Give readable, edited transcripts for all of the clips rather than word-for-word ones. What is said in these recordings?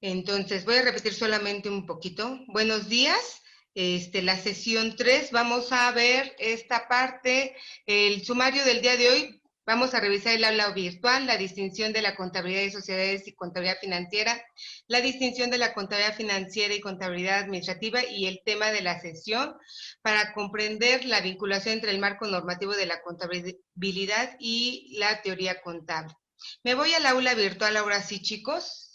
Entonces, voy a repetir solamente un poquito. Buenos días. La sesión 3, vamos a ver esta parte, el sumario del día de hoy. Vamos a revisar el aula virtual, la distinción de la contabilidad de sociedades y contabilidad financiera, la distinción de la contabilidad financiera y contabilidad administrativa y el tema de la sesión para comprender la vinculación entre el marco normativo de la contabilidad y la teoría contable. Me voy al aula virtual ahora sí, chicos.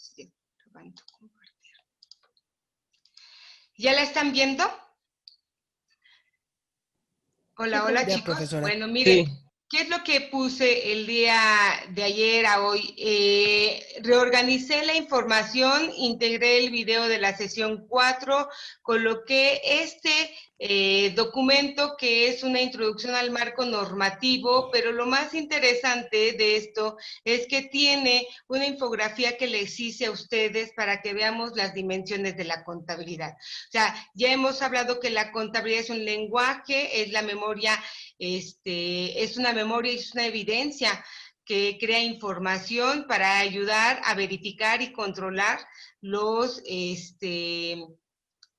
¿Ya la están viendo? Sí, Hola, hola ya, chicos. profesora. Bueno, miren, Sí, ¿qué es lo que puse el día de ayer a hoy? Reorganicé la información, integré el video de la sesión 4, coloqué este documento que es una introducción al marco normativo, pero lo más interesante de esto es que tiene una infografía que les hice a ustedes para que veamos las dimensiones de la contabilidad. O sea, ya hemos hablado que la contabilidad es un lenguaje, es la memoria, es una memoria y es una evidencia que crea información para ayudar a verificar y controlar los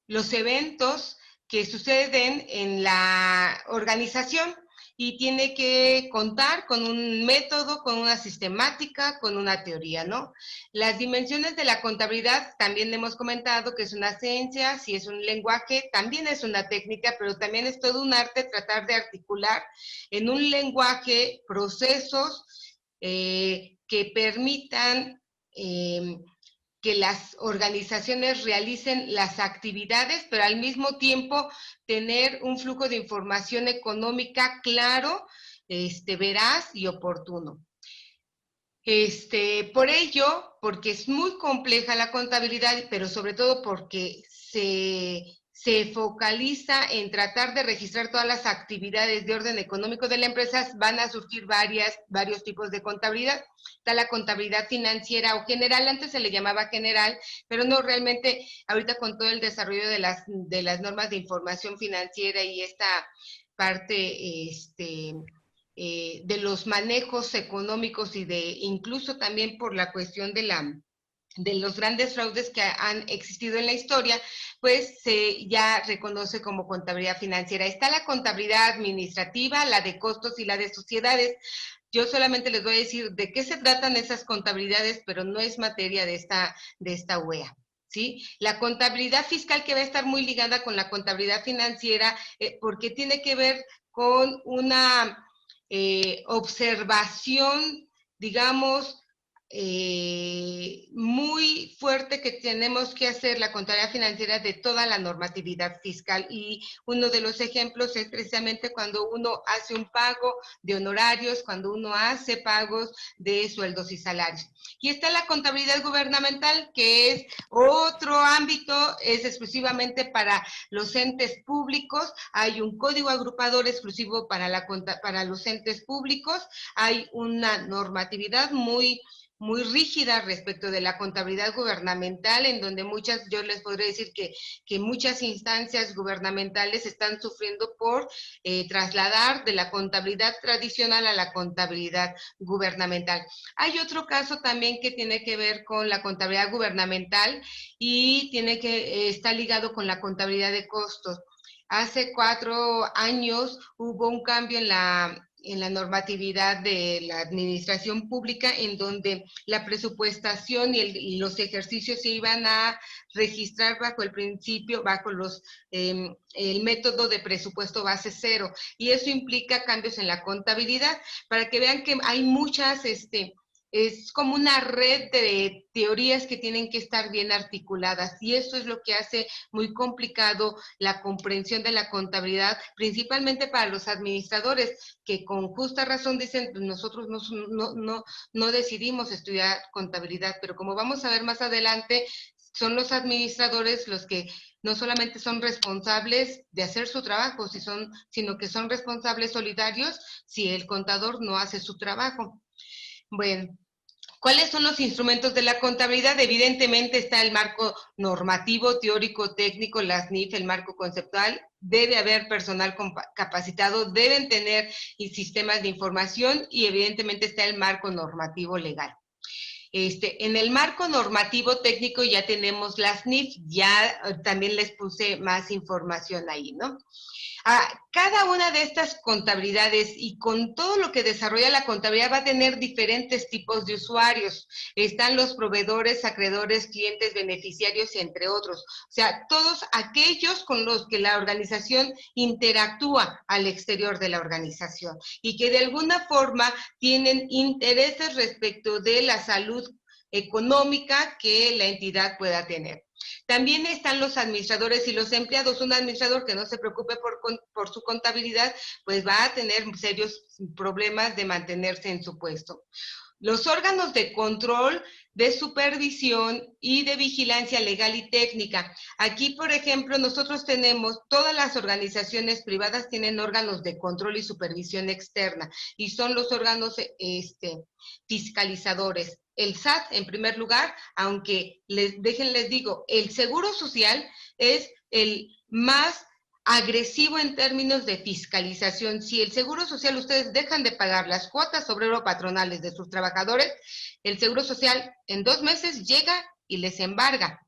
eventos que suceden en la organización y tiene que contar con un método, con una sistemática, con una teoría, ¿no? Las dimensiones de la contabilidad también hemos comentado que es una ciencia, si es un lenguaje, también es una técnica, pero también es todo un arte tratar de articular en un lenguaje procesos que permitan que las organizaciones realicen las actividades, pero al mismo tiempo tener un flujo de información económica claro, veraz y oportuno. Por ello, porque es muy compleja la contabilidad, pero sobre todo porque se focaliza en tratar de registrar todas las actividades de orden económico de la empresa, van a surgir varios tipos de contabilidad. Está la contabilidad financiera o general, antes se le llamaba general, pero no realmente, ahorita con todo el desarrollo de las normas de información financiera y esta parte, de los manejos económicos y incluso también por la cuestión de los grandes fraudes que han existido en la historia, pues se ya reconoce como contabilidad financiera. Está la contabilidad administrativa, la de costos y la de sociedades. Yo solamente les voy a decir de qué se tratan esas contabilidades, pero no es materia de esta UEA. ¿Sí? La contabilidad fiscal que va a estar muy ligada con la contabilidad financiera, porque tiene que ver con una observación, digamos, muy fuerte que tenemos que hacer la contabilidad financiera de toda la normatividad fiscal, y uno de los ejemplos es precisamente cuando uno hace un pago de honorarios, cuando uno hace pagos de sueldos y salarios. Y está la contabilidad gubernamental, que es otro ámbito, es exclusivamente para los entes públicos. Hay un código agrupador exclusivo para los entes públicos, hay una normatividad muy rígida respecto de la contabilidad gubernamental, en donde yo les podré decir que muchas instancias gubernamentales están sufriendo por trasladar de la contabilidad tradicional a la contabilidad gubernamental. Hay otro caso también que tiene que ver con la contabilidad gubernamental y está ligado con la contabilidad de costos. Hace 4 años hubo un cambio en la normatividad de la administración pública, en donde la presupuestación y los ejercicios se iban a registrar bajo el principio, el método de presupuesto base cero, y eso implica cambios en la contabilidad, para que vean que hay muchas, es como una red de teorías que tienen que estar bien articuladas, y eso es lo que hace muy complicado la comprensión de la contabilidad, principalmente para los administradores, que con justa razón dicen, pues nosotros no decidimos estudiar contabilidad, pero como vamos a ver más adelante, son los administradores los que no solamente son responsables de hacer su trabajo, sino que son responsables solidarios si el contador no hace su trabajo. Bueno, ¿cuáles son los instrumentos de la contabilidad? Evidentemente está el marco normativo, teórico, técnico, las NIF, el marco conceptual. Debe haber personal capacitado, deben tener sistemas de información, y evidentemente está el marco normativo legal. En el marco normativo técnico ya tenemos las NIF, ya también les puse más información ahí, ¿no? Cada una de estas contabilidades y con todo lo que desarrolla la contabilidad va a tener diferentes tipos de usuarios. Están los proveedores, acreedores, clientes, beneficiarios, entre otros. O sea, todos aquellos con los que la organización interactúa al exterior de la organización y que de alguna forma tienen intereses respecto de la salud económica que la entidad pueda tener. También están los administradores y los empleados. Un administrador que no se preocupe por su contabilidad, pues va a tener serios problemas de mantenerse en su puesto. Los órganos de control, de supervisión y de vigilancia legal y técnica. Aquí, por ejemplo, nosotros tenemos, todas las organizaciones privadas tienen órganos de control y supervisión externa, y son los órganos fiscalizadores. El SAT, en primer lugar, aunque les digo, el Seguro Social es el más agresivo en términos de fiscalización. Si el Seguro Social ustedes dejan de pagar las cuotas obrero-patronales de sus trabajadores, el Seguro Social en 2 meses llega y les embarga.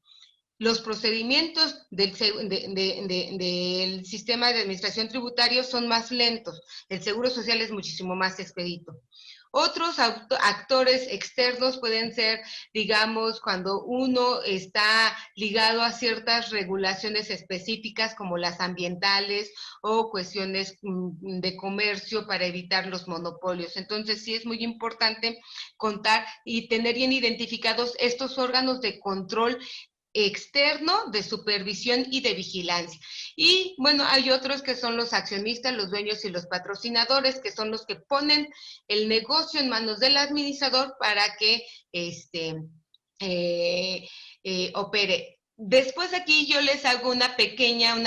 Los procedimientos del sistema de administración tributaria son más lentos. El Seguro Social es muchísimo más expedito. Otros actores externos pueden ser, digamos, cuando uno está ligado a ciertas regulaciones específicas como las ambientales o cuestiones de comercio para evitar los monopolios. Entonces, sí es muy importante contar y tener bien identificados estos órganos de control externo, de supervisión y de vigilancia. Y bueno, hay otros que son los accionistas, los dueños y los patrocinadores, que son los que ponen el negocio en manos del administrador para que opere. Después aquí yo les hago una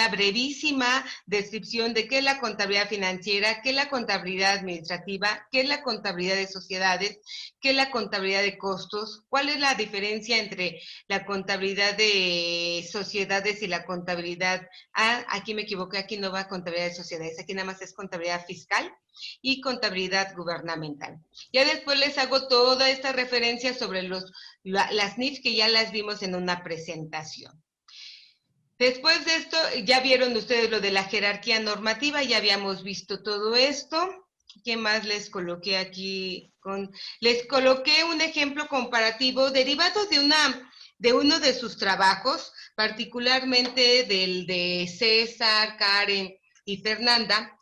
brevísima descripción de qué es la contabilidad financiera, qué es la contabilidad administrativa, qué es la contabilidad de sociedades, qué es la contabilidad de costos, cuál es la diferencia entre la contabilidad de sociedades y la contabilidad, aquí me equivoqué, aquí no va contabilidad de sociedades, aquí nada más es contabilidad fiscal y contabilidad gubernamental. Ya después les hago toda esta referencia sobre las NIF que ya las vimos en una presentación. Después de esto, ya vieron ustedes lo de la jerarquía normativa, ya habíamos visto todo esto. ¿Qué más les coloqué aquí? Les coloqué un ejemplo comparativo derivado de uno de sus trabajos, particularmente del de César, Karen y Fernanda.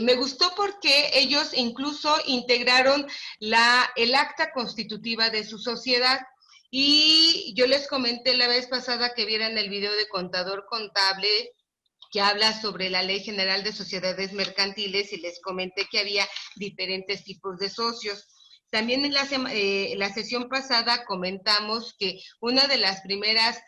Me gustó porque ellos incluso integraron el acta constitutiva de su sociedad. Y yo les comenté la vez pasada que vieran el video de Contador Contable, que habla sobre la Ley General de Sociedades Mercantiles, y les comenté que había diferentes tipos de socios. También en la sesión pasada comentamos que una de las primeras,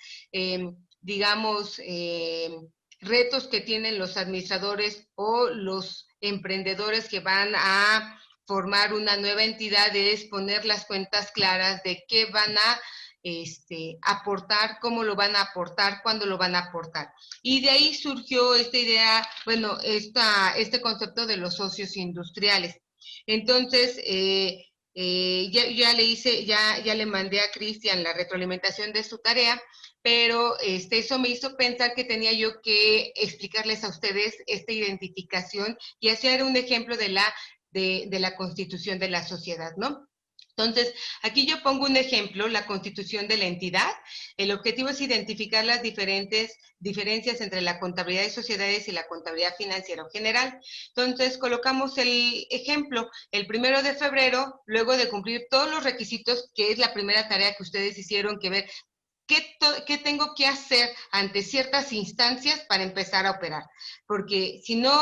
retos que tienen los administradores o los emprendedores que van a formar una nueva entidad es poner las cuentas claras de qué van a aportar, cómo lo van a aportar, cuándo lo van a aportar. Y de ahí surgió esta idea, bueno, este concepto de los socios industriales. Entonces, ya le mandé a Cristian la retroalimentación de su tarea, pero eso me hizo pensar que tenía yo que explicarles a ustedes esta identificación y hacer un ejemplo de la constitución de la sociedad, ¿no? Entonces, aquí yo pongo un ejemplo, la constitución de la entidad. El objetivo es identificar las diferencias entre la contabilidad de sociedades y la contabilidad financiera general. Entonces, colocamos el ejemplo, el 1 de febrero, luego de cumplir todos los requisitos, que es la primera tarea que ustedes hicieron, que ver qué tengo que hacer ante ciertas instancias para empezar a operar. Porque si no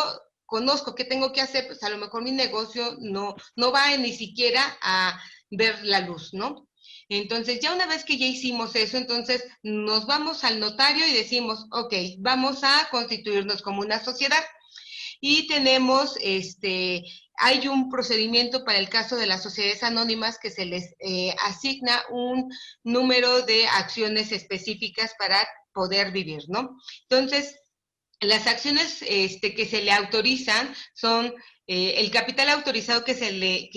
conozco qué tengo que hacer, pues a lo mejor mi negocio no va ni siquiera a ver la luz, ¿no? Entonces, ya una vez que ya hicimos eso, entonces nos vamos al notario y decimos, ok, vamos a constituirnos como una sociedad. Y tenemos, hay un procedimiento para el caso de las sociedades anónimas que se les asigna un número de acciones específicas para poder vivir, ¿no? Entonces, Las acciones que se le autorizan son el capital autorizado que se le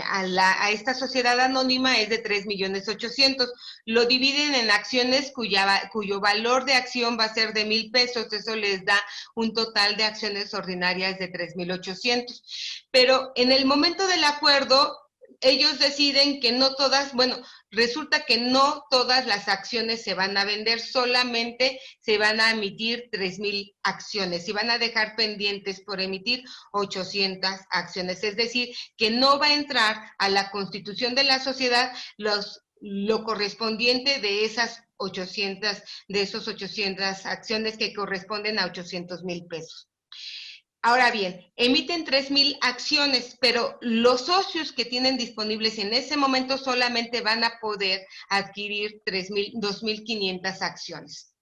a esta sociedad anónima es de 3.800.000. Lo dividen en acciones cuyo valor de acción va a ser de 1,000 pesos. Eso les da un total de acciones ordinarias de 3.800. Pero en el momento del acuerdo, ellos deciden que no todas, bueno, resulta que no todas las acciones se van a vender, solamente se van a emitir 3,000 acciones y van a dejar pendientes por emitir 800 acciones. Es decir, que no va a entrar a la constitución de la sociedad lo correspondiente de esas 800, de esos 800 acciones que corresponden a 800,000 pesos. Ahora bien, emiten 3,000 acciones, pero los socios que tienen disponibles en ese momento solamente van a poder adquirir 2,500 acciones.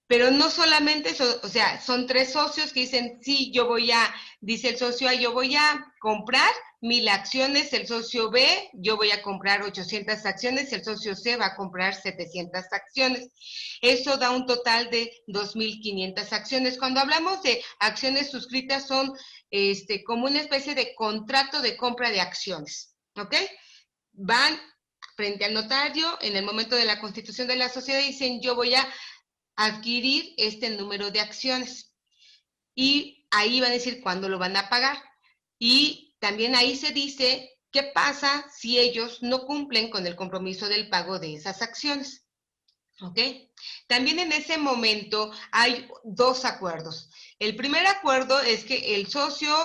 Pero no solamente eso, o sea, son 3 socios que dicen, sí, dice el socio A, yo voy a comprar 1,000 acciones, el socio B, yo voy a comprar 800 acciones, el socio C va a comprar 700 acciones. Eso da un total de 2,500 acciones. Cuando hablamos de acciones suscritas son como una especie de contrato de compra de acciones, ¿ok? Van frente al notario en el momento de la constitución de la sociedad y dicen, yo voy a adquirir este número de acciones. Y ahí van a decir cuándo lo van a pagar. Y también ahí se dice qué pasa si ellos no cumplen con el compromiso del pago de esas acciones. ¿Ok? También en ese momento hay 2 acuerdos. El primer acuerdo es que el socio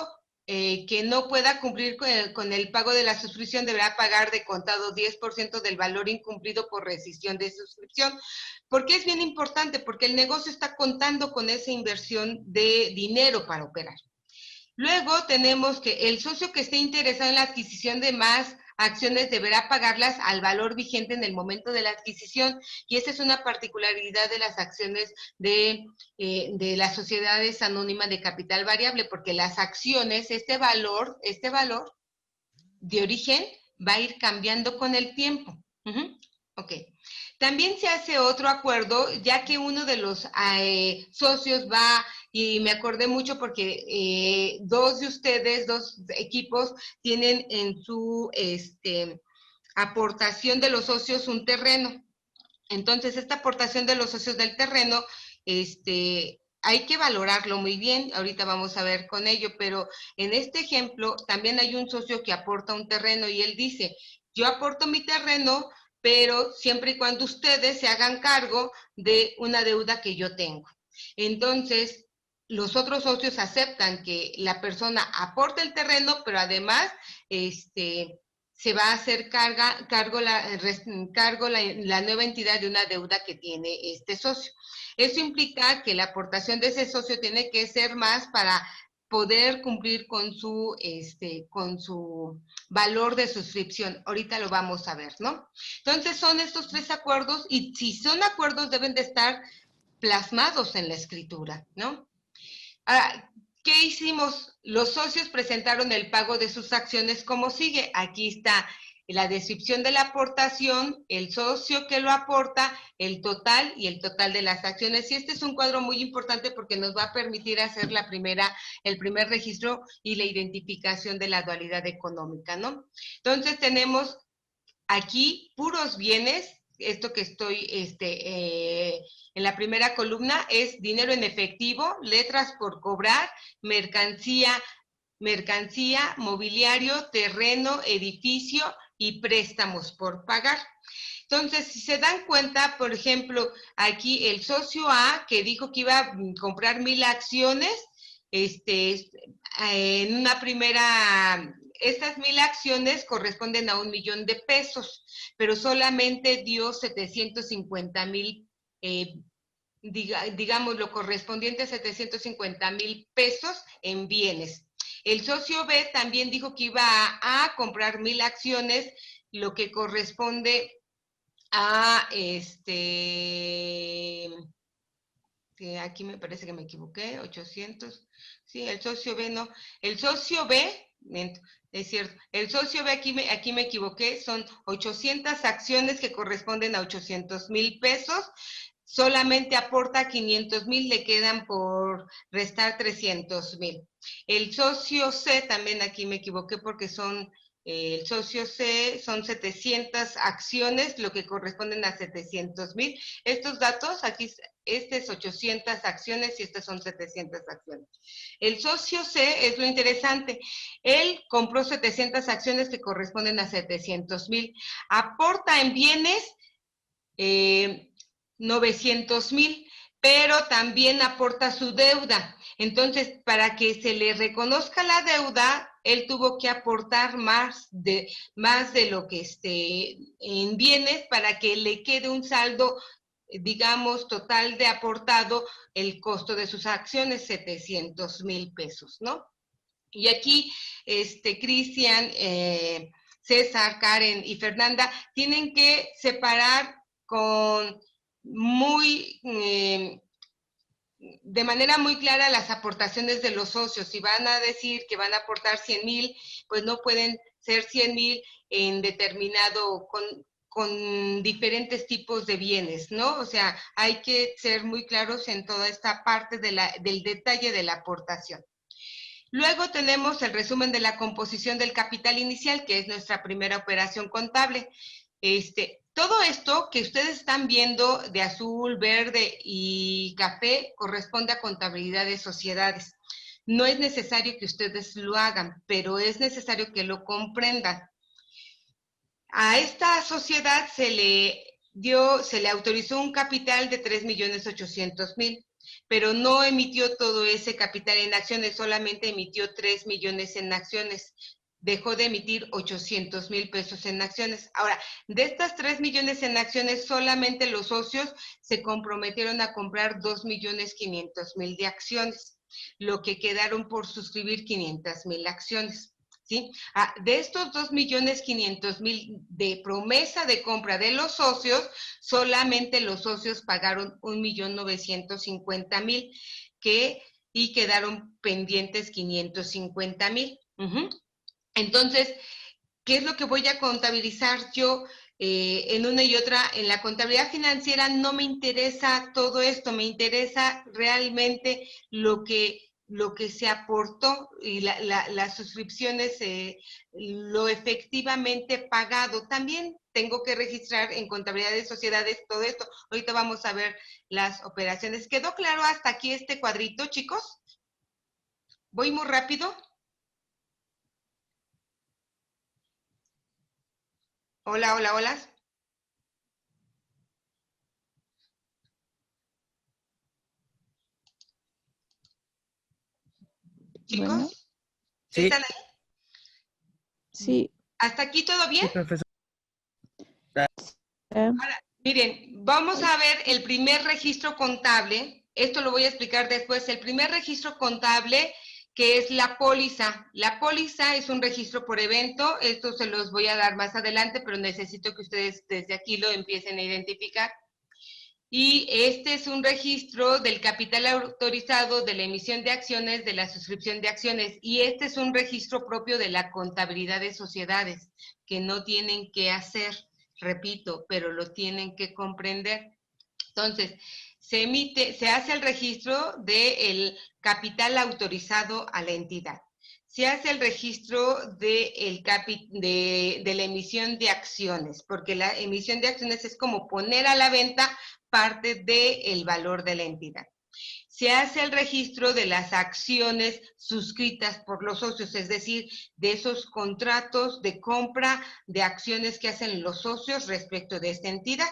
que no pueda cumplir con el pago de la suscripción deberá pagar de contado 10% del valor incumplido por rescisión de suscripción. ¿Por qué es bien importante? Porque el negocio está contando con esa inversión de dinero para operar. Luego tenemos que el socio que esté interesado en la adquisición de más acciones deberá pagarlas al valor vigente en el momento de la adquisición, y esa es una particularidad de las acciones de las sociedades anónimas de capital variable, porque las acciones, este valor de origen va a ir cambiando con el tiempo. Ok. También se hace otro acuerdo, ya que uno de los socios va, y me acordé mucho porque 2 de ustedes, 2 equipos, tienen en su aportación de los socios un terreno. Entonces, esta aportación de los socios del terreno, hay que valorarlo muy bien. Ahorita vamos a ver con ello, pero en este ejemplo también hay un socio que aporta un terreno y él dice, yo aporto mi terreno, pero siempre y cuando ustedes se hagan cargo de una deuda que yo tengo. Entonces, los otros socios aceptan que la persona aporte el terreno, pero además, se va a hacer cargo la nueva entidad de una deuda que tiene este socio. Eso implica que la aportación de ese socio tiene que ser más para poder cumplir con su valor de suscripción. Ahorita lo vamos a ver, ¿no? Entonces son estos 3 acuerdos, y si son acuerdos deben de estar plasmados en la escritura, ¿no? Ahora, ¿qué hicimos? Los socios presentaron el pago de sus acciones como sigue. Aquí está la descripción de la aportación, el socio que lo aporta, el total y el total de las acciones. Y este es un cuadro muy importante porque nos va a permitir hacer el primer registro y la identificación de la dualidad económica, ¿no? Entonces tenemos aquí puros bienes. Esto que estoy en la primera columna es dinero en efectivo, letras por cobrar, mercancía, mobiliario, terreno, edificio y préstamos por pagar. Entonces, si se dan cuenta, por ejemplo, aquí el socio A que dijo que iba a comprar 1,000 acciones, en una primera, estas 1,000 acciones corresponden a 1,000,000 de pesos, pero solamente dio 750,000, digamos, lo correspondiente a 750,000 pesos en bienes. El socio B también dijo que iba a comprar 1,000 acciones, lo que corresponde a aquí me parece que me equivoqué, 800, sí, el socio B no, el socio B, es cierto, el socio B aquí me equivoqué, son 800 acciones que corresponden a 800,000 pesos, solamente aporta 500,000, le quedan por restar 300,000. El socio C, también aquí me equivoqué porque el socio C son 700 acciones, lo que corresponden a 700,000. Estos datos, aquí, este es 800 acciones y estas son 700 acciones. El socio C es lo interesante. Él compró 700 acciones que corresponden a 700,000. Aporta en bienes 900,000, pero también aporta su deuda. Entonces, para que se le reconozca la deuda, él tuvo que aportar más de lo que en bienes para que le quede un saldo, digamos, total de aportado el costo de sus acciones, 700,000 pesos, ¿no? Y aquí, Cristian, César, Karen y Fernanda tienen que separar con de manera muy clara las aportaciones de los socios. Si van a decir que van a aportar 100,000, pues no pueden ser 100,000 en determinado, con diferentes tipos de bienes, ¿no? O sea, hay que ser muy claros en toda esta parte del detalle de la aportación. Luego tenemos el resumen de la composición del capital inicial, que es nuestra primera operación contable. Todo esto que ustedes están viendo de azul, verde y café corresponde a contabilidad de sociedades. No es necesario que ustedes lo hagan, pero es necesario que lo comprendan. A esta sociedad se le autorizó un capital de 3,800,000, pero no emitió todo ese capital en acciones, solamente emitió 3 millones en acciones. Dejó de emitir 800,000 pesos en acciones. Ahora, de estas 3 millones en acciones, solamente los socios se comprometieron a comprar 2,500,000 de acciones, lo que quedaron por suscribir 500,000 acciones. ¿Sí? De estos 2,500,000 de promesa de compra de los socios, solamente los socios pagaron 1,950,000 y quedaron pendientes 550,000. Entonces, ¿qué es lo que voy a contabilizar yo en una y otra? En la contabilidad financiera no me interesa todo esto, me interesa realmente lo que se aportó y las suscripciones, lo efectivamente pagado. También tengo que registrar en contabilidad de sociedades todo esto. Ahorita vamos a ver las operaciones. ¿Quedó claro hasta aquí este cuadrito, chicos? ¿Voy muy rápido? Hola, hola, hola. ¿Chicos? Bueno. ¿Sí están ahí? Sí. ¿Hasta aquí todo bien? Sí, profesor. Ahora, miren, vamos a ver el primer registro contable. Esto lo voy a explicar después. El primer registro contable, que es la póliza. La póliza es un registro por evento. Esto se los voy a dar más adelante, pero necesito que ustedes desde aquí lo empiecen a identificar. Y este es un registro del capital autorizado, de la emisión de acciones, de la suscripción de acciones. Y este es un registro propio de la contabilidad de sociedades, que no tienen que hacer, repito, pero lo tienen que comprender. Entonces, se hace el registro del capital autorizado a la entidad. Se hace el registro de la emisión de acciones, porque la emisión de acciones es como poner a la venta parte del valor de la entidad. Se hace el registro de las acciones suscritas por los socios, es decir, de esos contratos de compra de acciones que hacen los socios respecto de esta entidad.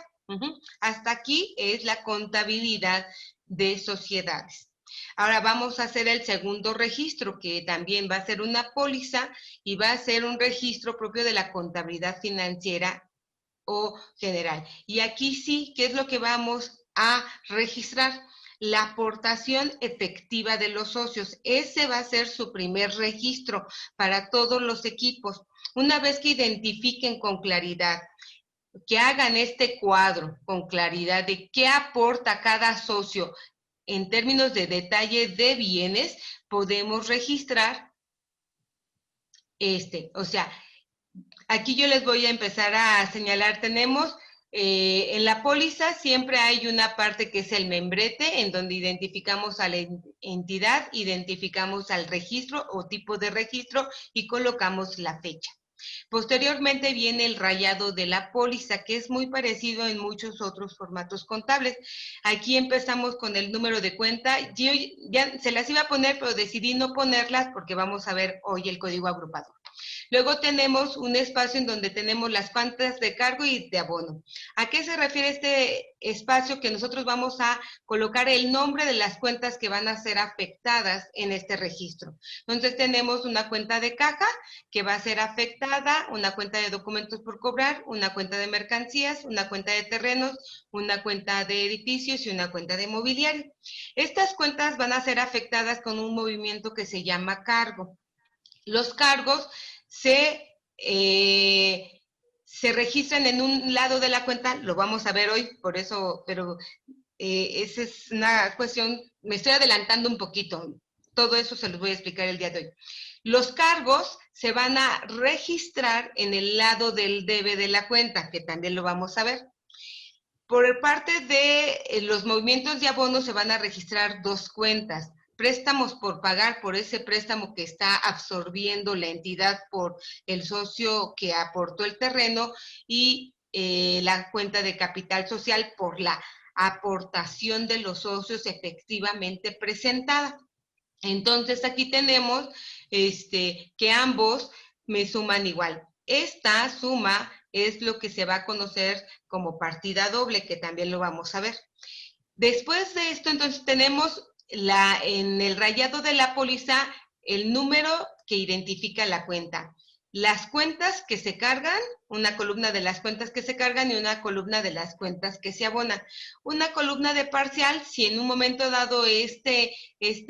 Hasta aquí es la contabilidad de sociedades. Ahora vamos a hacer el segundo registro, que también va a ser una póliza y va a ser un registro propio de la contabilidad financiera o general. Y aquí sí, ¿qué es lo que vamos a registrar? La aportación efectiva de los socios. Ese va a ser su primer registro para todos los equipos. Una vez que identifiquen con claridad, que hagan este cuadro con claridad de qué aporta cada socio en términos de detalle de bienes, podemos registrar o sea, aquí yo les voy a empezar a señalar, tenemos En la póliza siempre hay una parte que es el membrete, en donde identificamos a la entidad, identificamos al registro o tipo de registro y colocamos la fecha. Posteriormente viene el rayado de la póliza, que es muy parecido en muchos otros formatos contables. Aquí empezamos con el número de cuenta. Yo ya se las iba a poner, pero decidí no ponerlas porque vamos a ver hoy el código agrupador. Luego tenemos un espacio en donde tenemos las cuentas de cargo y de abono. ¿A qué se refiere este espacio? Que nosotros vamos a colocar el nombre de las cuentas que van a ser afectadas en este registro. Entonces tenemos una cuenta de caja que va a ser afectada, una cuenta de documentos por cobrar, una cuenta de mercancías, una cuenta de terrenos, una cuenta de edificios y una cuenta de mobiliario. Estas cuentas van a ser afectadas con un movimiento que se llama cargo. Los cargos se registran en un lado de la cuenta, lo vamos a ver hoy, por eso, pero esa es una cuestión, me estoy adelantando un poquito, todo eso se los voy a explicar el día de hoy. Los cargos se van a registrar en el lado del debe de la cuenta, que también lo vamos a ver. Por parte de los movimientos de abono se van a registrar dos cuentas. Préstamos por pagar por ese préstamo que está absorbiendo la entidad por el socio que aportó el terreno y la cuenta de capital social por la aportación de los socios efectivamente presentada. Entonces aquí tenemos que ambos me suman igual. Esta suma es lo que se va a conocer como partida doble, que también lo vamos a ver. Después de esto, entonces tenemos en el rayado de la póliza el número que identifica la cuenta. Las cuentas que se cargan, una columna de las cuentas que se cargan y una columna de las cuentas que se abonan. Una columna de parcial, si en un momento dado este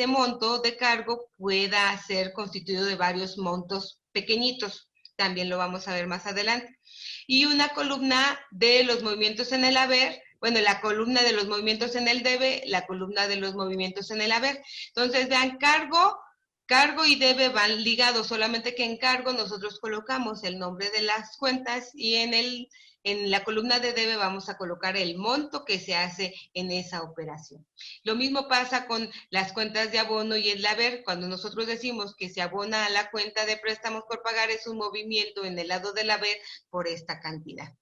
monto de cargo pueda ser constituido de varios montos pequeñitos. También lo vamos a ver más adelante. Y una columna de los movimientos en el haber, bueno, la columna de los movimientos en el debe, la columna de los movimientos en el haber. Entonces, vean, cargo y debe van ligados, solamente que en cargo nosotros colocamos el nombre de las cuentas y en la columna de debe vamos a colocar el monto que se hace en esa operación. Lo mismo pasa con las cuentas de abono y el haber. Cuando nosotros decimos que se abona a la cuenta de préstamos por pagar, es un movimiento en el lado del haber por esta cantidad.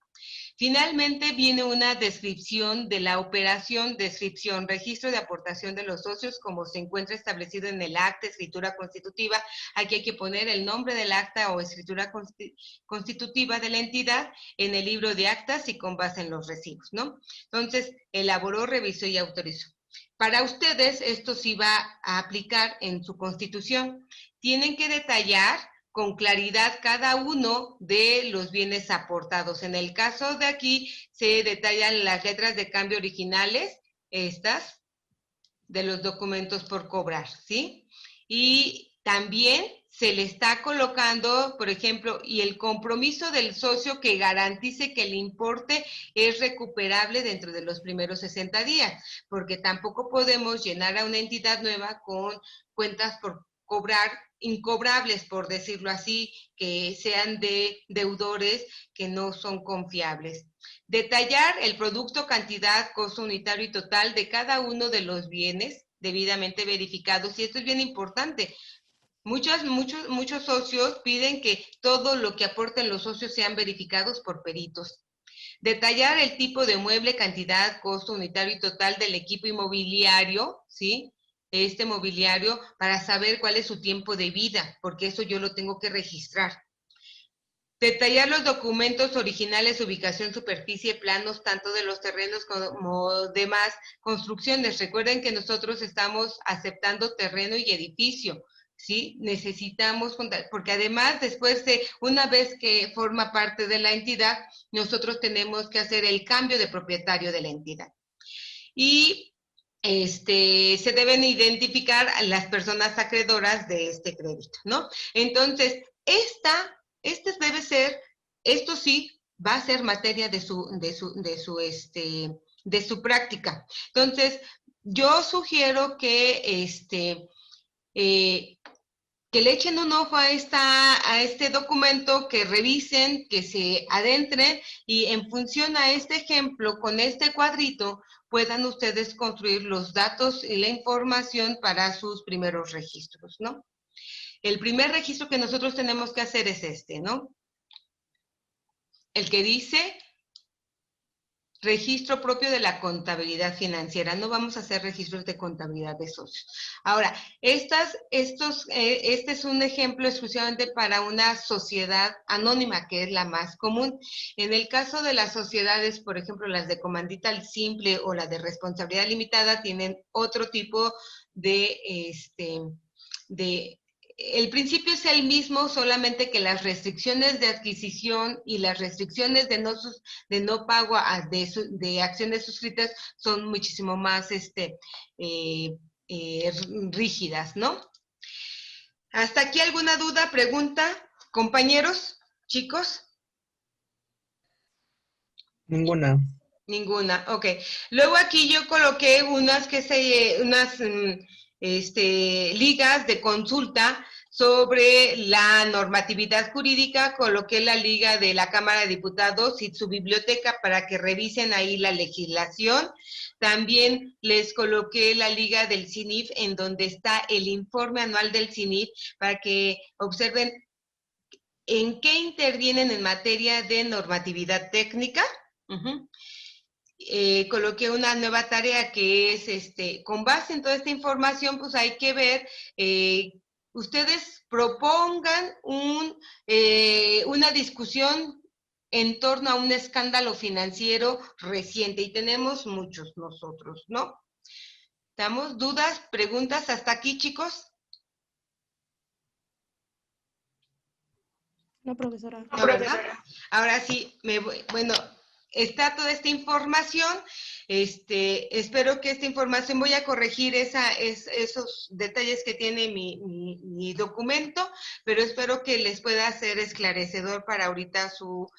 Finalmente viene una descripción de la operación, descripción, registro de aportación de los socios como se encuentra establecido en el acta, escritura constitutiva. Aquí hay que poner el nombre del acta o escritura constitutiva de la entidad en el libro de actas y con base en los recibos, ¿no? Entonces, elaboró, revisó y autorizó. Para ustedes, esto sí va a aplicar en su constitución. Tienen que detallar con claridad cada uno de los bienes aportados. En el caso de aquí se detallan las letras de cambio originales, estas, de los documentos por cobrar, ¿sí? Y también se le está colocando, por ejemplo, y el compromiso del socio que garantice que el importe es recuperable dentro de los primeros 60 días, porque tampoco podemos llenar a una entidad nueva con cuentas por cobrar incobrables, por decirlo así, que sean de deudores que no son confiables. Detallar el producto, cantidad, costo unitario y total de cada uno de los bienes debidamente verificados. Y esto es bien importante. Muchos socios piden que todo lo que aporten los socios sean verificados por peritos. Detallar el tipo de mueble, cantidad, costo unitario y total del equipo inmobiliario, ¿sí? Este mobiliario para saber cuál es su tiempo de vida, porque eso yo lo tengo que registrar. Detallar los documentos originales, ubicación, superficie, planos, tanto de los terrenos como demás construcciones. Recuerden que nosotros estamos aceptando terreno y edificio, ¿sí? Necesitamos contar, porque además después de, una vez que forma parte de la entidad, nosotros tenemos que hacer el cambio de propietario de la entidad. Y se deben identificar a las personas acreedoras de este crédito, ¿no? Entonces, este debe ser, esto sí va a ser materia de su práctica. Entonces, yo sugiero que que le echen un ojo a este documento, que revisen, que se adentren y en función a este ejemplo, con este cuadrito, puedan ustedes construir los datos y la información para sus primeros registros, ¿no? El primer registro que nosotros tenemos que hacer es este, ¿no? El que dice registro propio de la contabilidad financiera. No vamos a hacer registros de contabilidad de socios. Ahora, este es un ejemplo exclusivamente para una sociedad anónima, que es la más común. En el caso de las sociedades, por ejemplo, las de comandita simple o las de responsabilidad limitada, tienen otro tipo de el principio es el mismo, solamente que las restricciones de adquisición y las restricciones de no pago de acciones suscritas son muchísimo más eh, rígidas, ¿no? ¿Hasta aquí alguna duda, pregunta, compañeros, chicos? Ninguna. Ninguna, ok. Luego aquí yo coloqué unas ligas de consulta sobre la normatividad jurídica. Coloqué la liga de la Cámara de Diputados y su biblioteca para que revisen ahí la legislación. También les coloqué la liga del CINIF, en donde está el informe anual del CINIF, para que observen en qué intervienen en materia de normatividad técnica. Coloqué una nueva tarea que es, con base en toda esta información, pues hay que ver, ustedes propongan una discusión en torno a un escándalo financiero reciente, y tenemos muchos nosotros, ¿no? ¿Estamos? ¿Dudas, preguntas hasta aquí, chicos? No, profesora. No, ¿verdad? Ahora sí, bueno, está toda esta información. Espero que esta información, voy a corregir esos detalles que tiene mi documento, pero espero que les pueda ser esclarecedor para ahorita su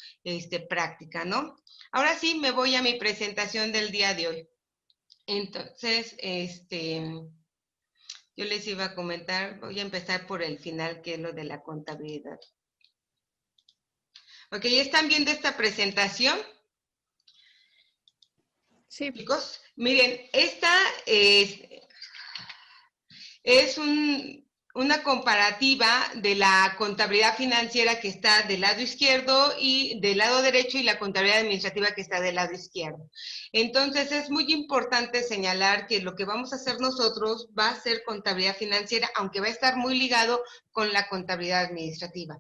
práctica, ¿no? Ahora sí, me voy a mi presentación del día de hoy. Entonces, yo les iba a comentar, voy a empezar por el final, que es lo de la contabilidad. Ok, ¿están viendo esta presentación? Sí. Chicos, miren, esta es una comparativa de la contabilidad financiera, que está del lado izquierdo y del lado derecho, y la contabilidad administrativa, que está del lado izquierdo. Entonces, es muy importante señalar que lo que vamos a hacer nosotros va a ser contabilidad financiera, aunque va a estar muy ligado con la contabilidad administrativa.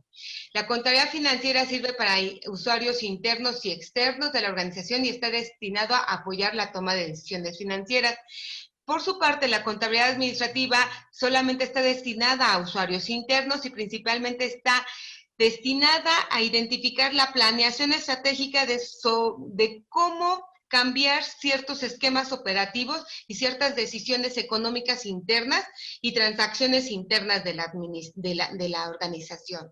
La contabilidad financiera sirve para usuarios internos y externos de la organización y está destinado a apoyar la toma de decisiones financieras. Por su parte, la contabilidad administrativa solamente está destinada a usuarios internos y principalmente está destinada a identificar la planeación estratégica de cómo cambiar ciertos esquemas operativos y ciertas decisiones económicas internas y transacciones internas de la organización.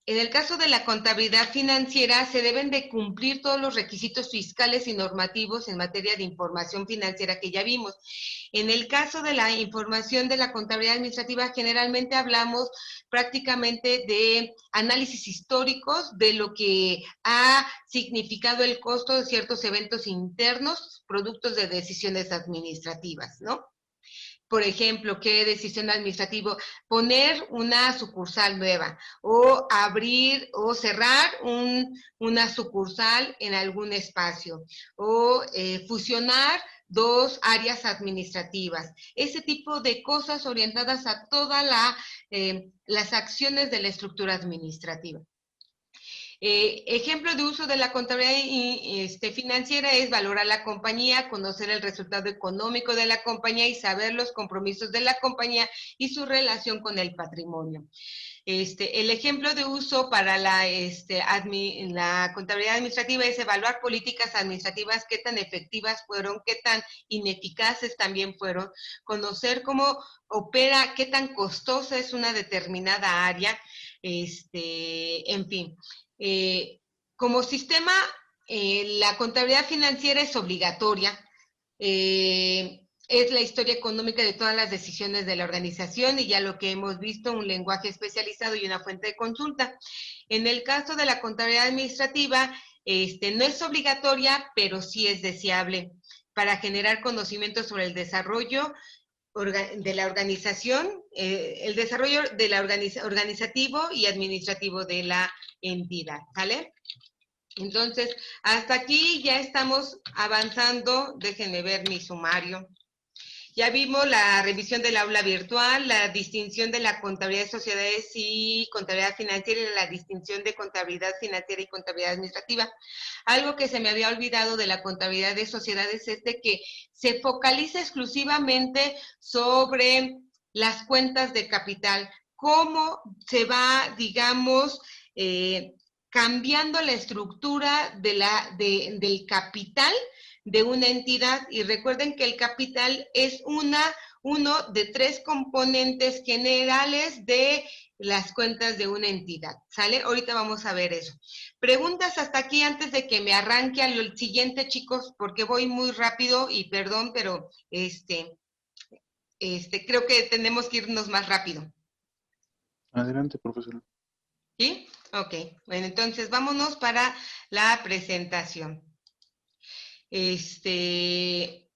En el caso de la contabilidad financiera, se deben de cumplir todos los requisitos fiscales y normativos en materia de información financiera que ya vimos. En el caso de la información de la contabilidad administrativa, generalmente hablamos prácticamente de análisis históricos de lo que ha significado el costo de ciertos eventos internos, productos de decisiones administrativas, ¿no? Por ejemplo, ¿qué decisión administrativa? Poner una sucursal nueva, o abrir o cerrar una sucursal en algún espacio, o fusionar dos áreas administrativas. Ese tipo de cosas orientadas a todas las acciones de la estructura administrativa. Ejemplo de uso de la contabilidad financiera es valorar la compañía, conocer el resultado económico de la compañía y saber los compromisos de la compañía y su relación con el patrimonio. El ejemplo de uso para la contabilidad administrativa es evaluar políticas administrativas, qué tan efectivas fueron, qué tan ineficaces también fueron, conocer cómo opera, qué tan costosa es una determinada área, en fin. Como sistema, la contabilidad financiera es obligatoria. es la historia económica de todas las decisiones de la organización y ya lo que hemos visto, un lenguaje especializado y una fuente de consulta. En el caso de la contabilidad administrativa, no es obligatoria, pero sí es deseable para generar conocimiento sobre el desarrollo de la organización, el desarrollo de la organizativo y administrativo de la entidad, ¿vale? Entonces, hasta aquí ya estamos avanzando. Déjenme ver mi sumario. Ya vimos la revisión del aula virtual, la distinción de la contabilidad de sociedades y contabilidad financiera y la distinción de contabilidad financiera y contabilidad administrativa. Algo que se me había olvidado de la contabilidad de sociedades es de que se focaliza exclusivamente sobre las cuentas de capital, cómo se va, digamos, cambiando la estructura del capital de una entidad, y recuerden que el capital es uno de 3 componentes generales de las cuentas de una entidad, ¿sale? Ahorita vamos a ver eso. Preguntas hasta aquí antes de que me arranque al siguiente, chicos, porque voy muy rápido y perdón, pero creo que tenemos que irnos más rápido. Adelante, profesora. ¿Sí? Ok, bueno, entonces vámonos para la presentación. Se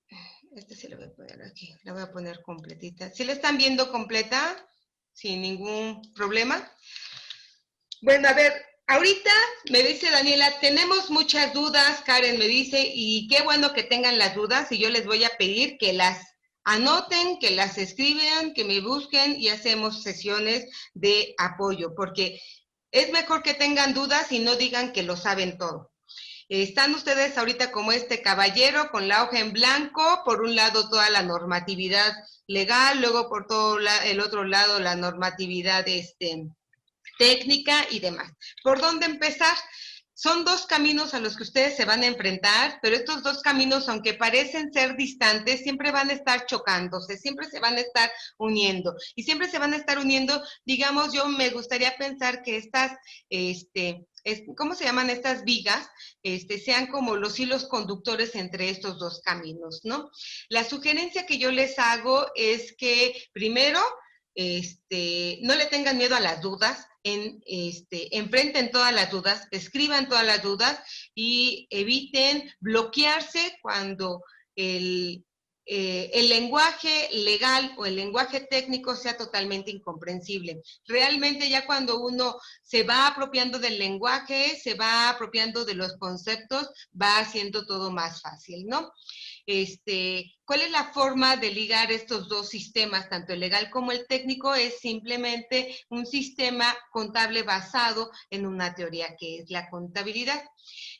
lo voy a poner aquí, la voy a poner completita. ¿Sí la están viendo completa? Sin ningún problema. Bueno, a ver, ahorita me dice Daniela, tenemos muchas dudas, Karen me dice, y qué bueno que tengan las dudas, y yo les voy a pedir que las anoten, que las escriban, que me busquen y hacemos sesiones de apoyo, porque es mejor que tengan dudas y no digan que lo saben todo. Están ustedes ahorita como este caballero con la hoja en blanco, por un lado toda la normatividad legal, luego por todo el otro lado la normatividad técnica y demás. ¿Por dónde empezar? Son 2 caminos a los que ustedes se van a enfrentar, pero estos 2 caminos, aunque parecen ser distantes, siempre van a estar chocándose, siempre se van a estar uniendo, y siempre se van a estar uniendo, digamos, yo me gustaría pensar que estas, ¿cómo se llaman estas vigas? Sean como los hilos conductores entre estos 2 caminos, ¿no? La sugerencia que yo les hago es que, primero, no le tengan miedo a las dudas, enfrenten todas las dudas, escriban todas las dudas y eviten bloquearse cuando el lenguaje legal o el lenguaje técnico sea totalmente incomprensible. Realmente ya cuando uno se va apropiando del lenguaje, se va apropiando de los conceptos, va haciendo todo más fácil, ¿no? ¿Cuál es la forma de ligar estos 2 sistemas, tanto el legal como el técnico? Es simplemente un sistema contable basado en una teoría que es la contabilidad.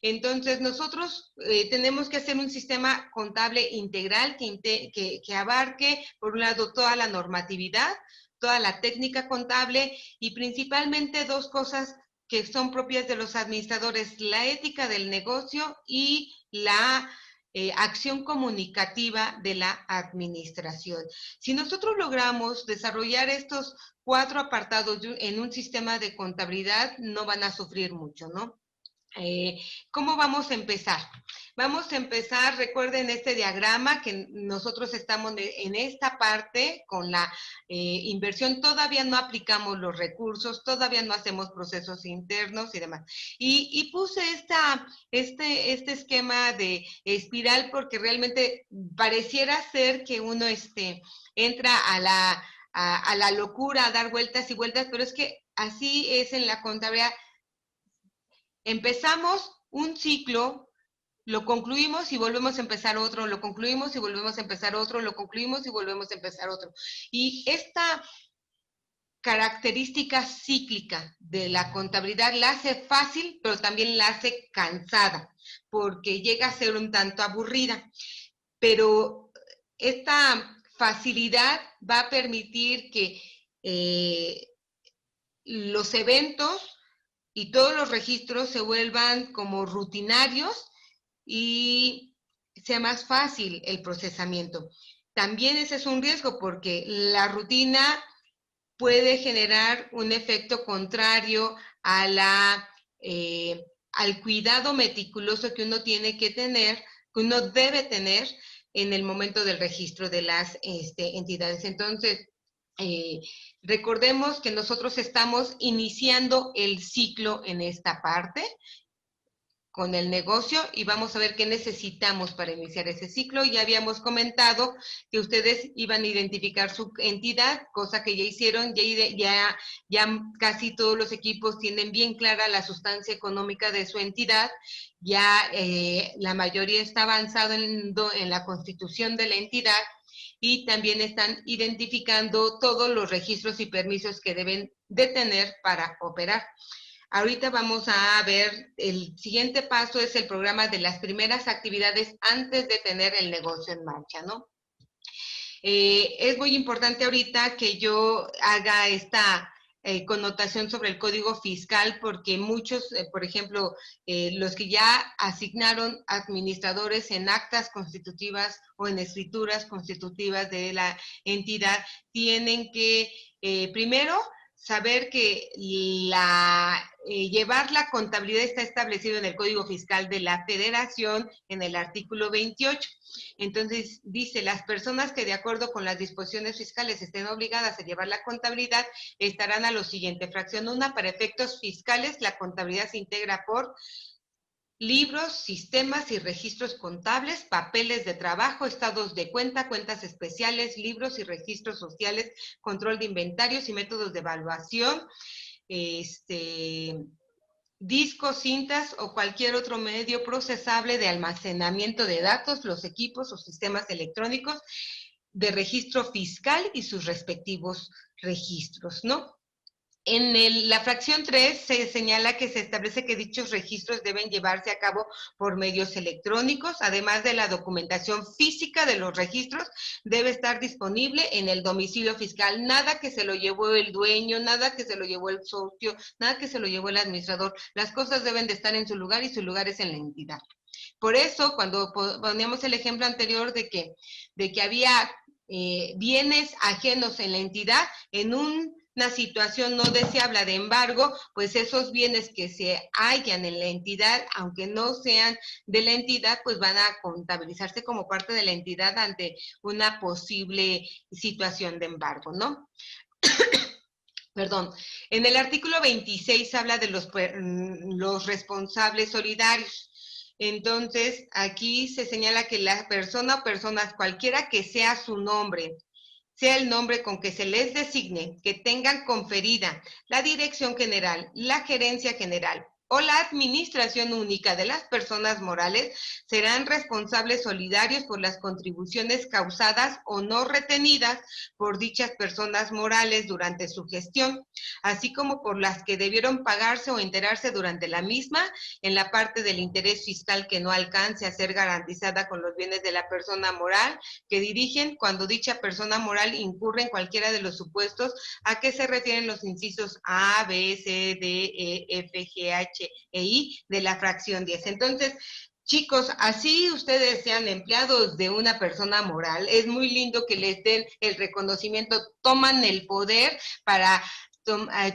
Entonces, nosotros tenemos que hacer un sistema contable integral que abarque, por un lado, toda la normatividad, toda la técnica contable y principalmente 2 cosas que son propias de los administradores, la ética del negocio y la acción comunicativa de la administración. Si nosotros logramos desarrollar estos 4 apartados en un sistema de contabilidad, no van a sufrir mucho, ¿no? ¿Cómo vamos a empezar? Vamos a empezar, recuerden este diagrama que nosotros estamos en esta parte con la inversión, todavía no aplicamos los recursos, todavía no hacemos procesos internos y demás. Y puse este esquema de espiral porque realmente pareciera ser que uno entra a la locura, a dar vueltas y vueltas, pero es que así es en la contabilidad. Empezamos un ciclo, lo concluimos y volvemos a empezar otro, lo concluimos y volvemos a empezar otro, lo concluimos y volvemos a empezar otro. Y esta característica cíclica de la contabilidad la hace fácil, pero también la hace cansada, porque llega a ser un tanto aburrida. Pero esta facilidad va a permitir que los eventos y todos los registros se vuelvan como rutinarios y sea más fácil el procesamiento. También ese es un riesgo porque la rutina puede generar un efecto contrario a al cuidado meticuloso que uno tiene que tener, que uno debe tener en el momento del registro de las entidades. Entonces, recordemos que nosotros estamos iniciando el ciclo en esta parte con el negocio y vamos a ver qué necesitamos para iniciar ese ciclo. Ya habíamos comentado que ustedes iban a identificar su entidad, cosa que ya hicieron, ya casi todos los equipos tienen bien clara la sustancia económica de su entidad, ya la mayoría está avanzado en la constitución de la entidad y también están identificando todos los registros y permisos que deben de tener para operar. Ahorita vamos a ver, el siguiente paso es el programa de las primeras actividades antes de tener el negocio en marcha, ¿no? Es muy importante ahorita que yo haga esta connotación sobre el código fiscal porque muchos, por ejemplo, los que ya asignaron administradores en actas constitutivas o en escrituras constitutivas de la entidad, tienen que primero saber que llevar la contabilidad está establecido en el Código Fiscal de la Federación en el artículo 28. Entonces, dice, las personas que de acuerdo con las disposiciones fiscales estén obligadas a llevar la contabilidad estarán a lo siguiente. Fracción 1, para efectos fiscales, la contabilidad se integra por libros, sistemas y registros contables, papeles de trabajo, estados de cuenta, cuentas especiales, libros y registros sociales, control de inventarios y métodos de evaluación, discos, cintas o cualquier otro medio procesable de almacenamiento de datos, los equipos o sistemas electrónicos de registro fiscal y sus respectivos registros, ¿no? En la fracción 3 se señala que se establece que dichos registros deben llevarse a cabo por medios electrónicos, además de la documentación física de los registros debe estar disponible en el domicilio fiscal. Nada que se lo llevó el dueño, nada que se lo llevó el socio, nada que se lo llevó el administrador. Las cosas deben de estar en su lugar y su lugar es en la entidad. Por eso, cuando poníamos el ejemplo anterior de que había bienes ajenos en la entidad, en una situación no deseable de embargo, pues esos bienes que se hallan en la entidad, aunque no sean de la entidad, pues van a contabilizarse como parte de la entidad ante una posible situación de embargo, ¿no? Perdón, en el artículo 26 habla de los responsables solidarios. Entonces, aquí se señala que la persona o personas, cualquiera que sea su nombre, sea el nombre con que se les designe, que tengan conferida la dirección general, la gerencia general o la administración única de las personas morales, serán responsables solidarios por las contribuciones causadas o no retenidas por dichas personas morales durante su gestión, así como por las que debieron pagarse o enterarse durante la misma, en la parte del interés fiscal que no alcance a ser garantizada con los bienes de la persona moral que dirigen cuando dicha persona moral incurre en cualquiera de los supuestos a que se refieren los incisos A, B, C, D, E, F, G, H e I de la fracción 10. Entonces, chicos, así ustedes sean empleados de una persona moral, es muy lindo que les den el reconocimiento, toman el poder para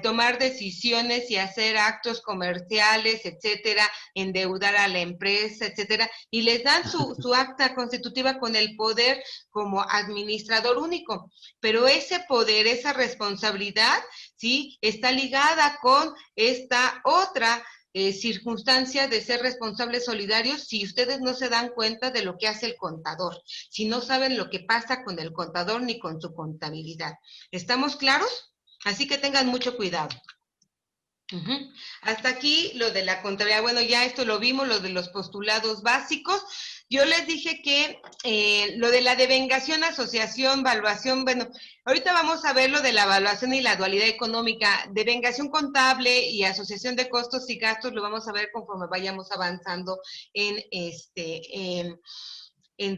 tomar decisiones y hacer actos comerciales, etcétera, endeudar a la empresa, etcétera, y les dan su acta constitutiva con el poder como administrador único. Pero ese poder, esa responsabilidad, ¿sí?, está ligada con esta otra circunstancia de ser responsables solidarios si ustedes no se dan cuenta de lo que hace el contador, si no saben lo que pasa con el contador ni con su contabilidad. ¿Estamos claros? Así que tengan mucho cuidado. Hasta aquí lo de la contabilidad. Bueno, ya esto lo vimos, lo de los postulados básicos. Yo les dije que lo de la devengación, asociación, valuación, bueno, ahorita vamos a ver lo de la evaluación y la dualidad económica. Devengación contable y asociación de costos y gastos lo vamos a ver conforme vayamos avanzando en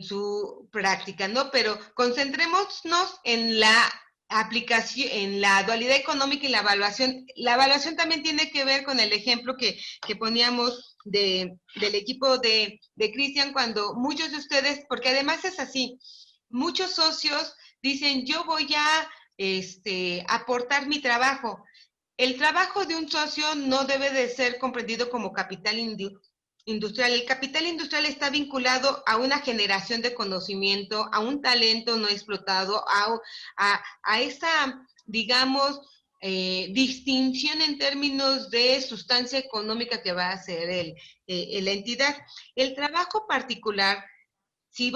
su práctica, ¿no? Pero concentrémonos en la aplicación, en la dualidad económica y la evaluación. La evaluación también tiene que ver con el ejemplo que poníamos del equipo de Cristian, cuando muchos de ustedes, porque además es así, muchos socios dicen, yo voy a aportar mi trabajo. El trabajo de un socio no debe de ser comprendido como capital industrial. El capital industrial está vinculado a una generación de conocimiento, a un talento no explotado, a esa, digamos, distinción en términos de sustancia económica que va a hacer la entidad. El trabajo particular, si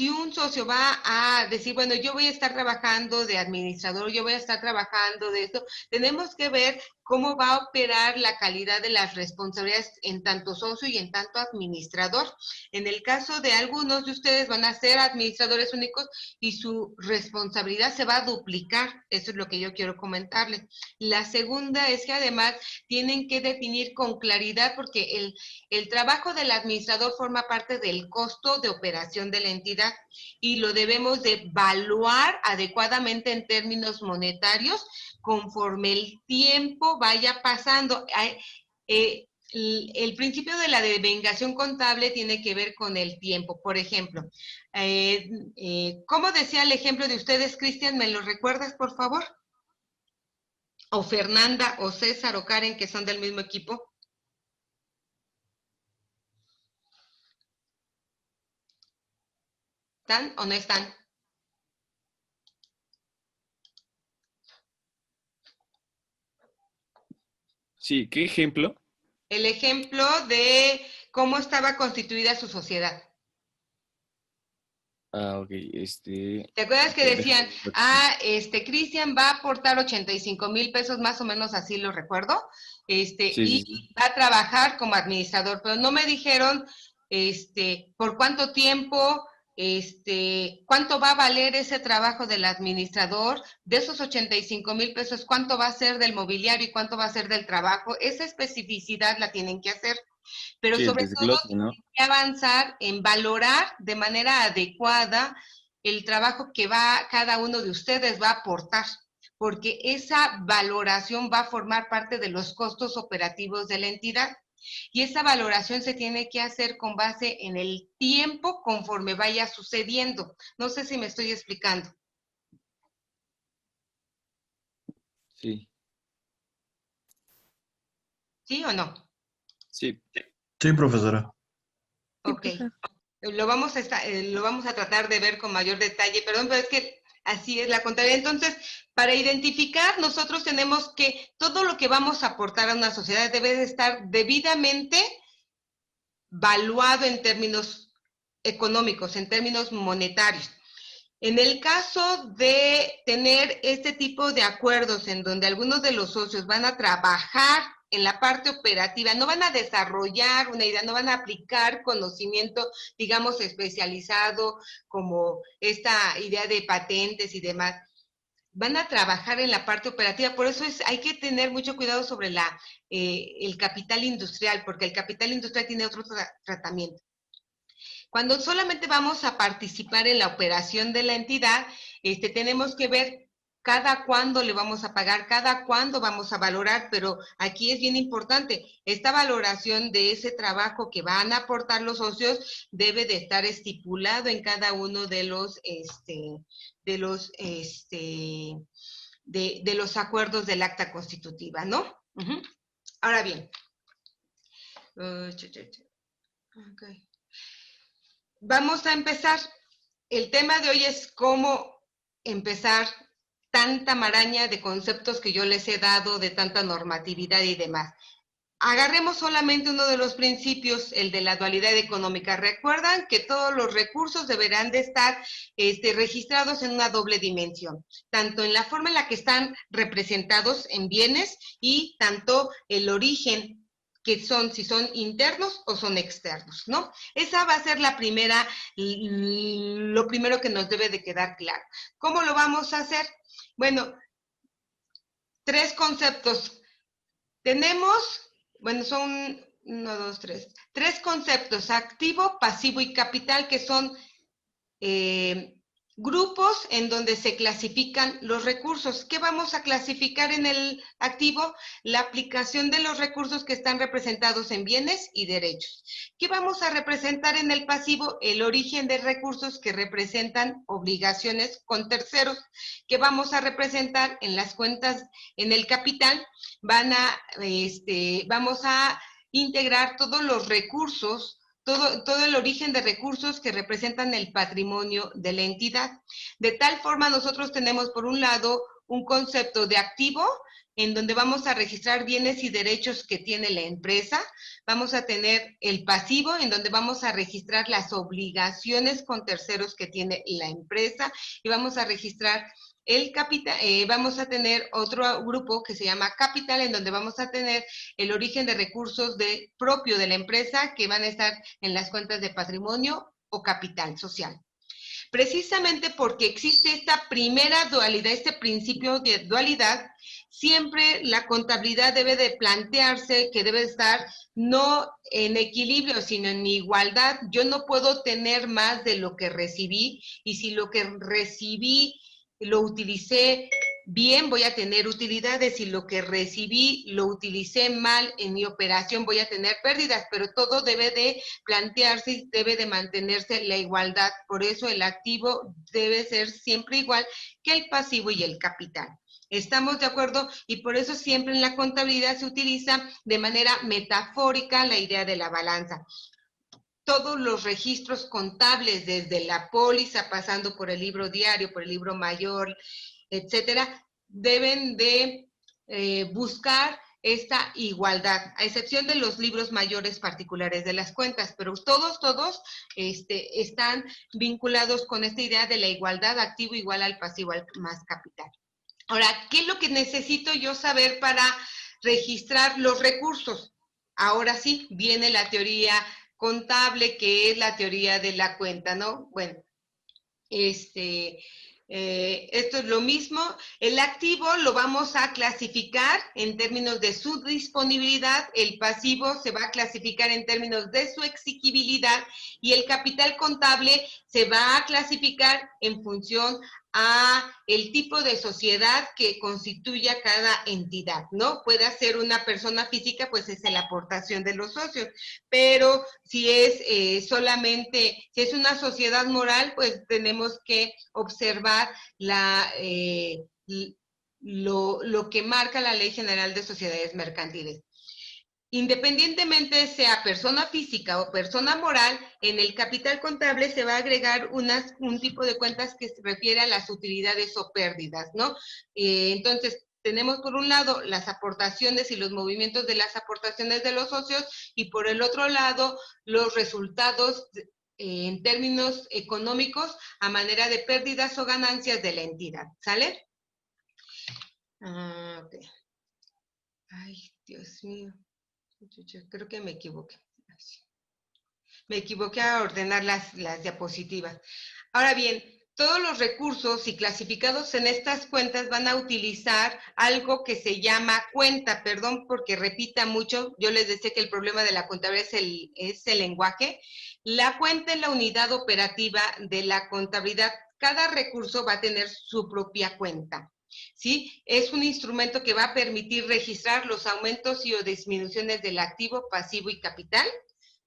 un socio va a decir, bueno, yo voy a estar trabajando de administrador, yo voy a estar trabajando de esto, tenemos que ver cómo va a operar la calidad de las responsabilidades en tanto socio y en tanto administrador. En el caso de algunos de ustedes van a ser administradores únicos y su responsabilidad se va a duplicar. Eso es lo que yo quiero comentarles. La segunda es que además tienen que definir con claridad, porque el trabajo del administrador forma parte del costo de operación de la entidad y lo debemos de evaluar adecuadamente en términos monetarios conforme el tiempo vaya pasando. El principio de la devengación contable tiene que ver con el tiempo. Por ejemplo, ¿cómo decía el ejemplo de ustedes, Cristian? ¿Me lo recuerdas, por favor? O Fernanda, o César, o Karen, que son del mismo equipo. ¿Están o no están? Sí, ¿qué ejemplo? El ejemplo de cómo estaba constituida su sociedad. Ah, ok, ¿Te acuerdas que decían, Cristian va a aportar 85,000 pesos, más o menos así lo recuerdo, Sí. va a trabajar como administrador, pero no me dijeron, por cuánto tiempo, cuánto va a valer ese trabajo del administrador, de esos 85,000 pesos, cuánto va a ser del mobiliario y cuánto va a ser del trabajo. Esa especificidad la tienen que hacer, pero Sí, el sobre todo desglose, ¿no? avanzar en valorar de manera adecuada el trabajo que cada uno de ustedes va a aportar, porque esa valoración va a formar parte de los costos operativos de la entidad. Y esa valoración se tiene que hacer con base en el tiempo conforme vaya sucediendo. No sé si me estoy explicando. Sí. ¿Sí o no? Sí. Sí, profesora. Sí, Ok. profe. Lo vamos a tratar de ver con mayor detalle, perdón, pero es que así es la contabilidad. Entonces, para identificar, nosotros tenemos que, todo lo que vamos a aportar a una sociedad debe de estar debidamente valuado en términos económicos, en términos monetarios. En el caso de tener este tipo de acuerdos en donde algunos de los socios van a trabajar en la parte operativa, no van a desarrollar una idea, no van a aplicar conocimiento, digamos, especializado como esta idea de patentes y demás, van a trabajar en la parte operativa. Por eso hay que tener mucho cuidado sobre el capital industrial, porque el capital industrial tiene otro tratamiento. Cuando solamente vamos a participar en la operación de la entidad, tenemos que ver cada cuándo le vamos a pagar, cada cuándo vamos a valorar, pero aquí es bien importante, esta valoración de ese trabajo que van a aportar los socios debe de estar estipulado en cada uno de los acuerdos del acta constitutiva, ¿no? Uh-huh. Ahora bien, okay. Vamos a empezar. El tema de hoy es cómo empezar tanta maraña de conceptos que yo les he dado, de tanta normatividad y demás. Agarremos solamente uno de los principios, el de la dualidad económica. Recuerdan que todos los recursos deberán de estar registrados en una doble dimensión, tanto en la forma en la que están representados en bienes y tanto el origen, que son, si son internos o son externos, ¿no? Esa va a ser lo primero que nos debe de quedar claro. ¿Cómo lo vamos a hacer? Bueno, 3 conceptos. Son 1, 2, 3 conceptos: activo, pasivo y capital, que son grupos en donde se clasifican los recursos. ¿Qué vamos a clasificar en el activo? La aplicación de los recursos que están representados en bienes y derechos. ¿Qué vamos a representar en el pasivo? El origen de recursos que representan obligaciones con terceros. ¿Qué vamos a representar en las cuentas? En el capital vamos a integrar todos los recursos, todo el origen de recursos que representan el patrimonio de la entidad. De tal forma, nosotros tenemos, por un lado, un concepto de activo, en donde vamos a registrar bienes y derechos que tiene la empresa. Vamos a tener el pasivo, en donde vamos a registrar las obligaciones con terceros que tiene la empresa, y vamos a registrar el capital. Vamos a tener otro grupo que se llama capital, en donde vamos a tener el origen de recursos propio de la empresa, que van a estar en las cuentas de patrimonio o capital social. Precisamente porque existe esta primera dualidad, este principio de dualidad, siempre la contabilidad debe de plantearse que debe estar no en equilibrio, sino en igualdad. Yo no puedo tener más de lo que recibí, y si lo que recibí lo utilicé bien, voy a tener utilidades. Si lo que recibí lo utilicé mal en mi operación, voy a tener pérdidas, pero todo debe de plantearse y debe de mantenerse la igualdad. Por eso el activo debe ser siempre igual que el pasivo y el capital. ¿Estamos de acuerdo? Y por eso siempre en la contabilidad se utiliza de manera metafórica la idea de la balanza. Todos los registros contables, desde la póliza, pasando por el libro diario, por el libro mayor, etcétera, deben de buscar esta igualdad, a excepción de los libros mayores particulares de las cuentas, pero todos están vinculados con esta idea de la igualdad, activo igual al pasivo más capital. Ahora, ¿qué es lo que necesito yo saber para registrar los recursos? Ahora sí, viene la teoría contable, que es la teoría de la cuenta, ¿no? Bueno, esto es lo mismo. El activo lo vamos a clasificar en términos de su disponibilidad, el pasivo se va a clasificar en términos de su exigibilidad, y el capital contable se va a clasificar en función a el tipo de sociedad que constituya cada entidad, ¿no? Puede ser una persona física, pues es la aportación de los socios, pero si es solamente, si es una sociedad moral, pues tenemos que observar lo que marca la Ley General de Sociedades Mercantiles. Independientemente sea persona física o persona moral, en el capital contable se va a agregar un tipo de cuentas que se refiere a las utilidades o pérdidas, ¿no? Entonces, tenemos por un lado las aportaciones y los movimientos de las aportaciones de los socios, y por el otro lado los resultados en términos económicos a manera de pérdidas o ganancias de la entidad, ¿sale? Okay. Ay, Dios mío. Yo creo que me equivoqué. Me equivoqué a ordenar las diapositivas. Ahora bien, todos los recursos y clasificados en estas cuentas van a utilizar algo que se llama cuenta. Perdón porque repita mucho. Yo les decía que el problema de la contabilidad es el lenguaje. La cuenta es la unidad operativa de la contabilidad. Cada recurso va a tener su propia cuenta. ¿Sí? Es un instrumento que va a permitir registrar los aumentos y o disminuciones del activo, pasivo y capital,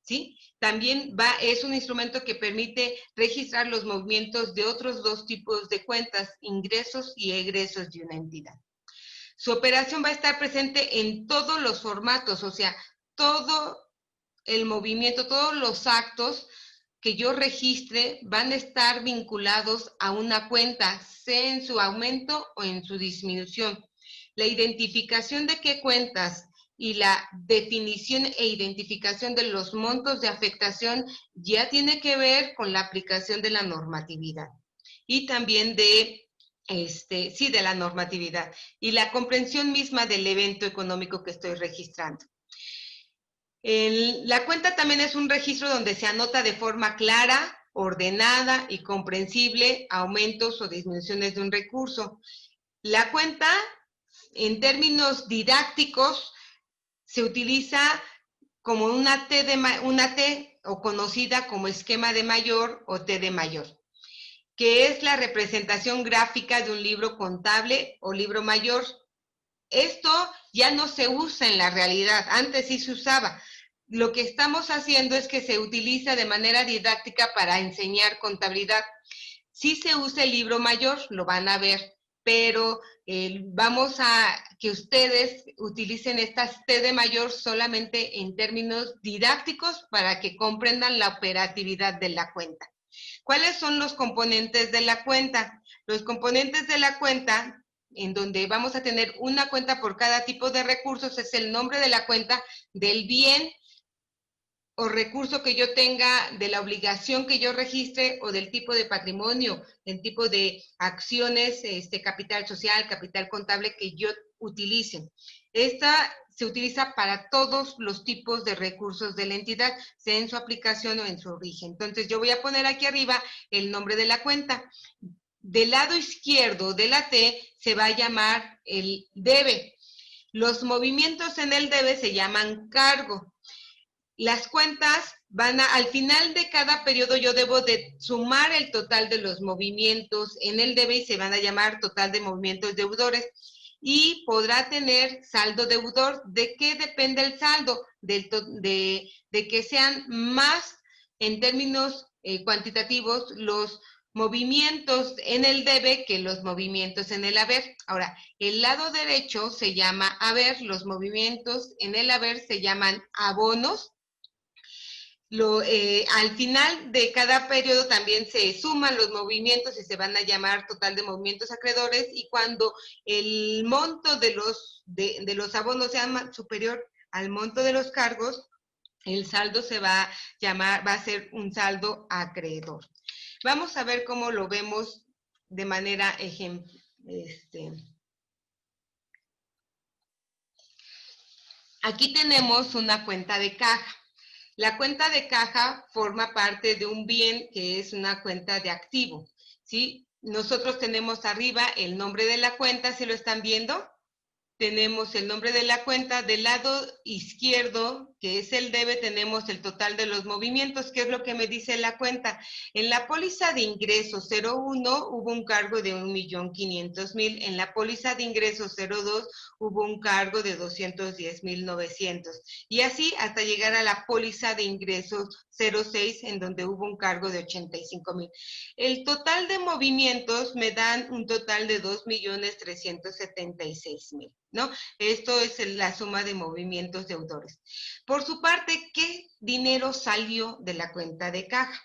¿sí? También es un instrumento que permite registrar los movimientos de otros dos tipos de cuentas, ingresos y egresos de una entidad. Su operación va a estar presente en todos los formatos, o sea, todo el movimiento, todos los actos que yo registre van a estar vinculados a una cuenta, sea en su aumento o en su disminución. La identificación de qué cuentas y la definición e identificación de los montos de afectación ya tiene que ver con la aplicación de la normatividad y también de la normatividad y la comprensión misma del evento económico que estoy registrando. La cuenta también es un registro donde se anota de forma clara, ordenada y comprensible aumentos o disminuciones de un recurso. La cuenta, en términos didácticos, se utiliza como una T o conocida como esquema de mayor o T de mayor, que es la representación gráfica de un libro contable o libro mayor. Esto ya no se usa en la realidad, antes sí se usaba. Lo que estamos haciendo es que se utiliza de manera didáctica para enseñar contabilidad. Sí se usa el libro mayor, lo van a ver, pero vamos a que ustedes utilicen estas T de mayor solamente en términos didácticos para que comprendan la operatividad de la cuenta. ¿Cuáles son los componentes de la cuenta? Los componentes de la cuenta, en donde vamos a tener una cuenta por cada tipo de recursos, es el nombre de la cuenta, del bien o recurso que yo tenga, de la obligación que yo registre o del tipo de patrimonio, el tipo de acciones, capital social, capital contable que yo utilice. Esta se utiliza para todos los tipos de recursos de la entidad, sea en su aplicación o en su origen. Entonces yo voy a poner aquí arriba el nombre de la cuenta. Del lado izquierdo de la T se va a llamar el debe. Los movimientos en el debe se llaman cargo. Las cuentas al final de cada periodo yo debo de sumar el total de los movimientos en el debe y se van a llamar total de movimientos deudores. Y podrá tener saldo deudor. ¿De qué depende el saldo? De que sean más, en términos cuantitativos, los movimientos en el debe que los movimientos en el haber. Ahora, el lado derecho se llama haber, los movimientos en el haber se llaman abonos. Al final de cada periodo también se suman los movimientos y se van a llamar total de movimientos acreedores, y cuando el monto de los abonos sea superior al monto de los cargos, el saldo se va a llamar, va a ser un saldo acreedor. Vamos a ver cómo lo vemos de manera Aquí tenemos una cuenta de caja. La cuenta de caja forma parte de un bien que es una cuenta de activo, ¿sí? Nosotros tenemos arriba el nombre de la cuenta, ¿sí lo están viendo? Tenemos el nombre de la cuenta. Del lado izquierdo, que es el debe, tenemos el total de los movimientos. ¿Qué es lo que me dice la cuenta? En la póliza de ingresos 01 hubo un cargo de 1,500,000. En la póliza de ingresos 02 hubo un cargo de 210,900. Y así hasta llegar a la póliza de ingresos 06, en donde hubo un cargo de 85,000. El total de movimientos me dan un total de 2,376,000. ¿No? Esto es la suma de movimientos deudores. Por su parte, ¿qué dinero salió de la cuenta de caja?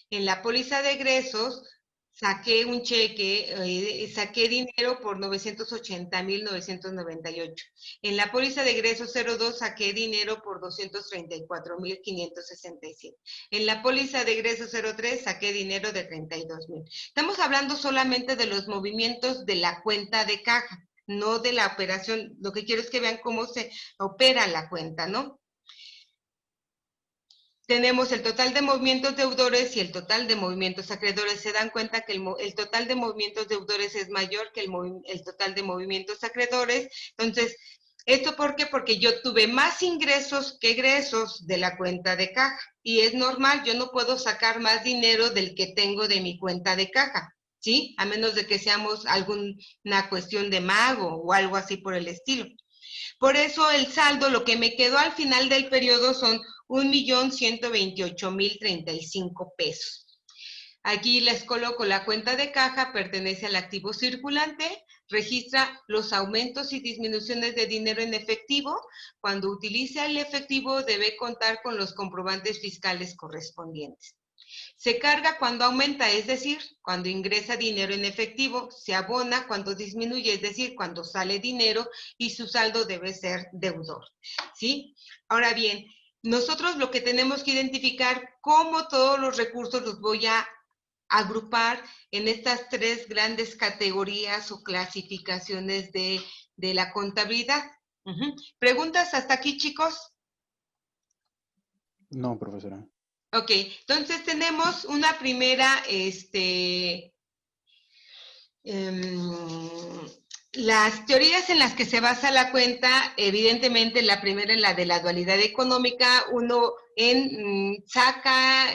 En la póliza de egresos saqué un cheque, saqué dinero por 980,998. En la póliza de egresos 02 saqué dinero por 234,567. En la póliza de egresos 03 saqué dinero de 32,000. Estamos hablando solamente de los movimientos de la cuenta de caja, no de la operación. Lo que quiero es que vean cómo se opera la cuenta, ¿no? Tenemos el total de movimientos deudores y el total de movimientos acreedores. Se dan cuenta que el total de movimientos deudores es mayor que el total de movimientos acreedores. Entonces, ¿esto por qué? Porque yo tuve más ingresos que egresos de la cuenta de caja. Y es normal, yo no puedo sacar más dinero del que tengo de mi cuenta de caja, ¿sí? A menos de que seamos alguna cuestión de mago o algo así por el estilo. Por eso el saldo, lo que me quedó al final del periodo son 1,128,035 pesos. Aquí les coloco la cuenta de caja, pertenece al activo circulante, registra los aumentos y disminuciones de dinero en efectivo. Cuando utiliza el efectivo debe contar con los comprobantes fiscales correspondientes. Se carga cuando aumenta, es decir, cuando ingresa dinero en efectivo. Se abona cuando disminuye, es decir, cuando sale dinero, y su saldo debe ser deudor, ¿sí? Ahora bien, nosotros lo que tenemos que identificar, cómo todos los recursos los voy a agrupar en estas tres grandes categorías o clasificaciones de la contabilidad. ¿Preguntas hasta aquí, chicos? No, profesora. Ok, entonces tenemos una primera, las teorías en las que se basa la cuenta. Evidentemente la primera es la de la dualidad económica. Uno saca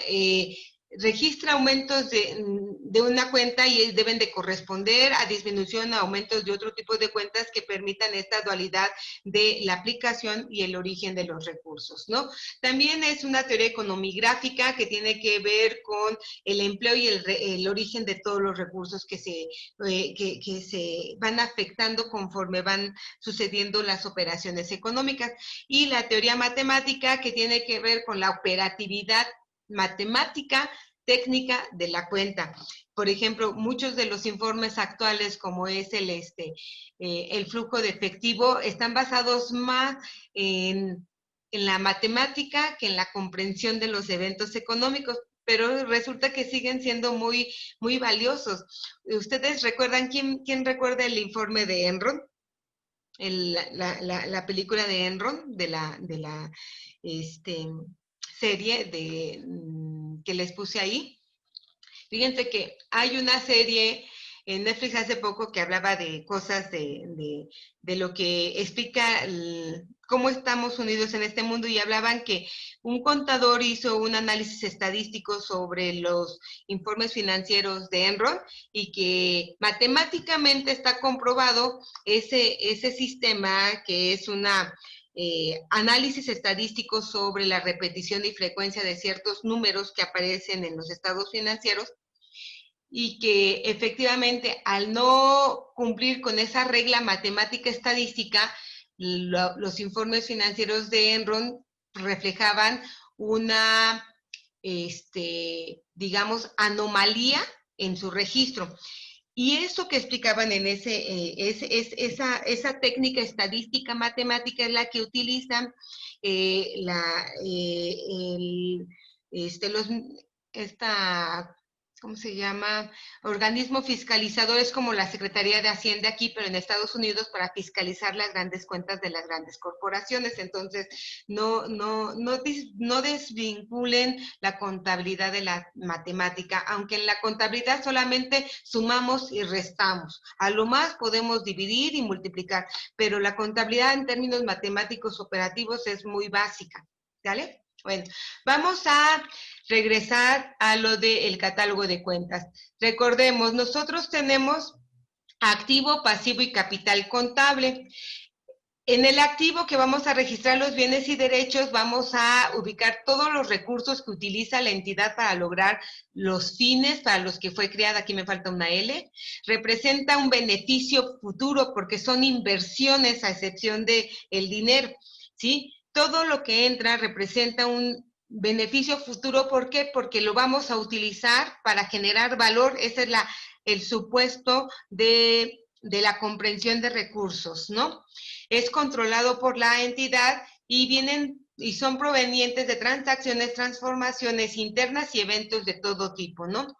registra aumentos de una cuenta y deben de corresponder a disminución o aumentos de otro tipo de cuentas que permitan esta dualidad de la aplicación y el origen de los recursos, ¿no? También es una teoría economigráfica que tiene que ver con el empleo y el origen de todos los recursos que se van afectando conforme van sucediendo las operaciones económicas. Y la teoría matemática que tiene que ver con la operatividad matemática técnica de la cuenta. Por ejemplo, muchos de los informes actuales, como es el flujo de efectivo, están basados más en la matemática que en la comprensión de los eventos económicos, pero resulta que siguen siendo muy, muy valiosos. ¿Ustedes recuerdan, quién recuerda el informe de Enron? La película de Enron, de la serie que les puse ahí. Fíjense que hay una serie en Netflix hace poco que hablaba de cosas de lo que explica cómo estamos unidos en este mundo, y hablaban que un contador hizo un análisis estadístico sobre los informes financieros de Enron y que matemáticamente está comprobado ese sistema, que es una análisis estadístico sobre la repetición y frecuencia de ciertos números que aparecen en los estados financieros, y que efectivamente al no cumplir con esa regla matemática estadística, los informes financieros de Enron reflejaban una, digamos, anomalía en su registro. Y eso que explicaban en esa técnica estadística matemática es la que utilizan ¿cómo se llama? Organismos fiscalizadores como la Secretaría de Hacienda aquí, pero en Estados Unidos, para fiscalizar las grandes cuentas de las grandes corporaciones. Entonces, no desvinculen la contabilidad de la matemática, aunque en la contabilidad solamente sumamos y restamos. A lo más podemos dividir y multiplicar, pero la contabilidad en términos matemáticos operativos es muy básica, ¿vale? Bueno, vamos a regresar a lo del catálogo de cuentas. Recordemos, nosotros tenemos activo, pasivo y capital contable. En el activo, que vamos a registrar los bienes y derechos, vamos a ubicar todos los recursos que utiliza la entidad para lograr los fines para los que fue creada. Aquí me falta una L. Representa un beneficio futuro porque son inversiones a excepción del dinero, ¿sí? Todo lo que entra representa un beneficio futuro. ¿Por qué? Porque lo vamos a utilizar para generar valor. Ese es el supuesto de la comprensión de recursos, ¿no? Es controlado por la entidad y son provenientes de transacciones, transformaciones internas y eventos de todo tipo, ¿no?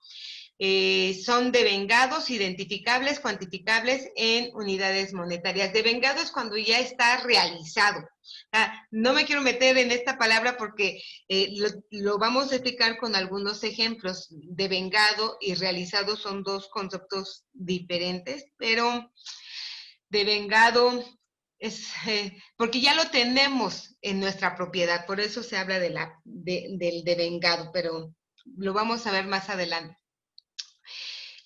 Son devengados, identificables, cuantificables en unidades monetarias. Devengado es cuando ya está realizado. No me quiero meter en esta palabra porque lo vamos a explicar con algunos ejemplos. Devengado y realizado son dos conceptos diferentes, pero devengado es porque ya lo tenemos en nuestra propiedad, por eso se habla del devengado, pero lo vamos a ver más adelante.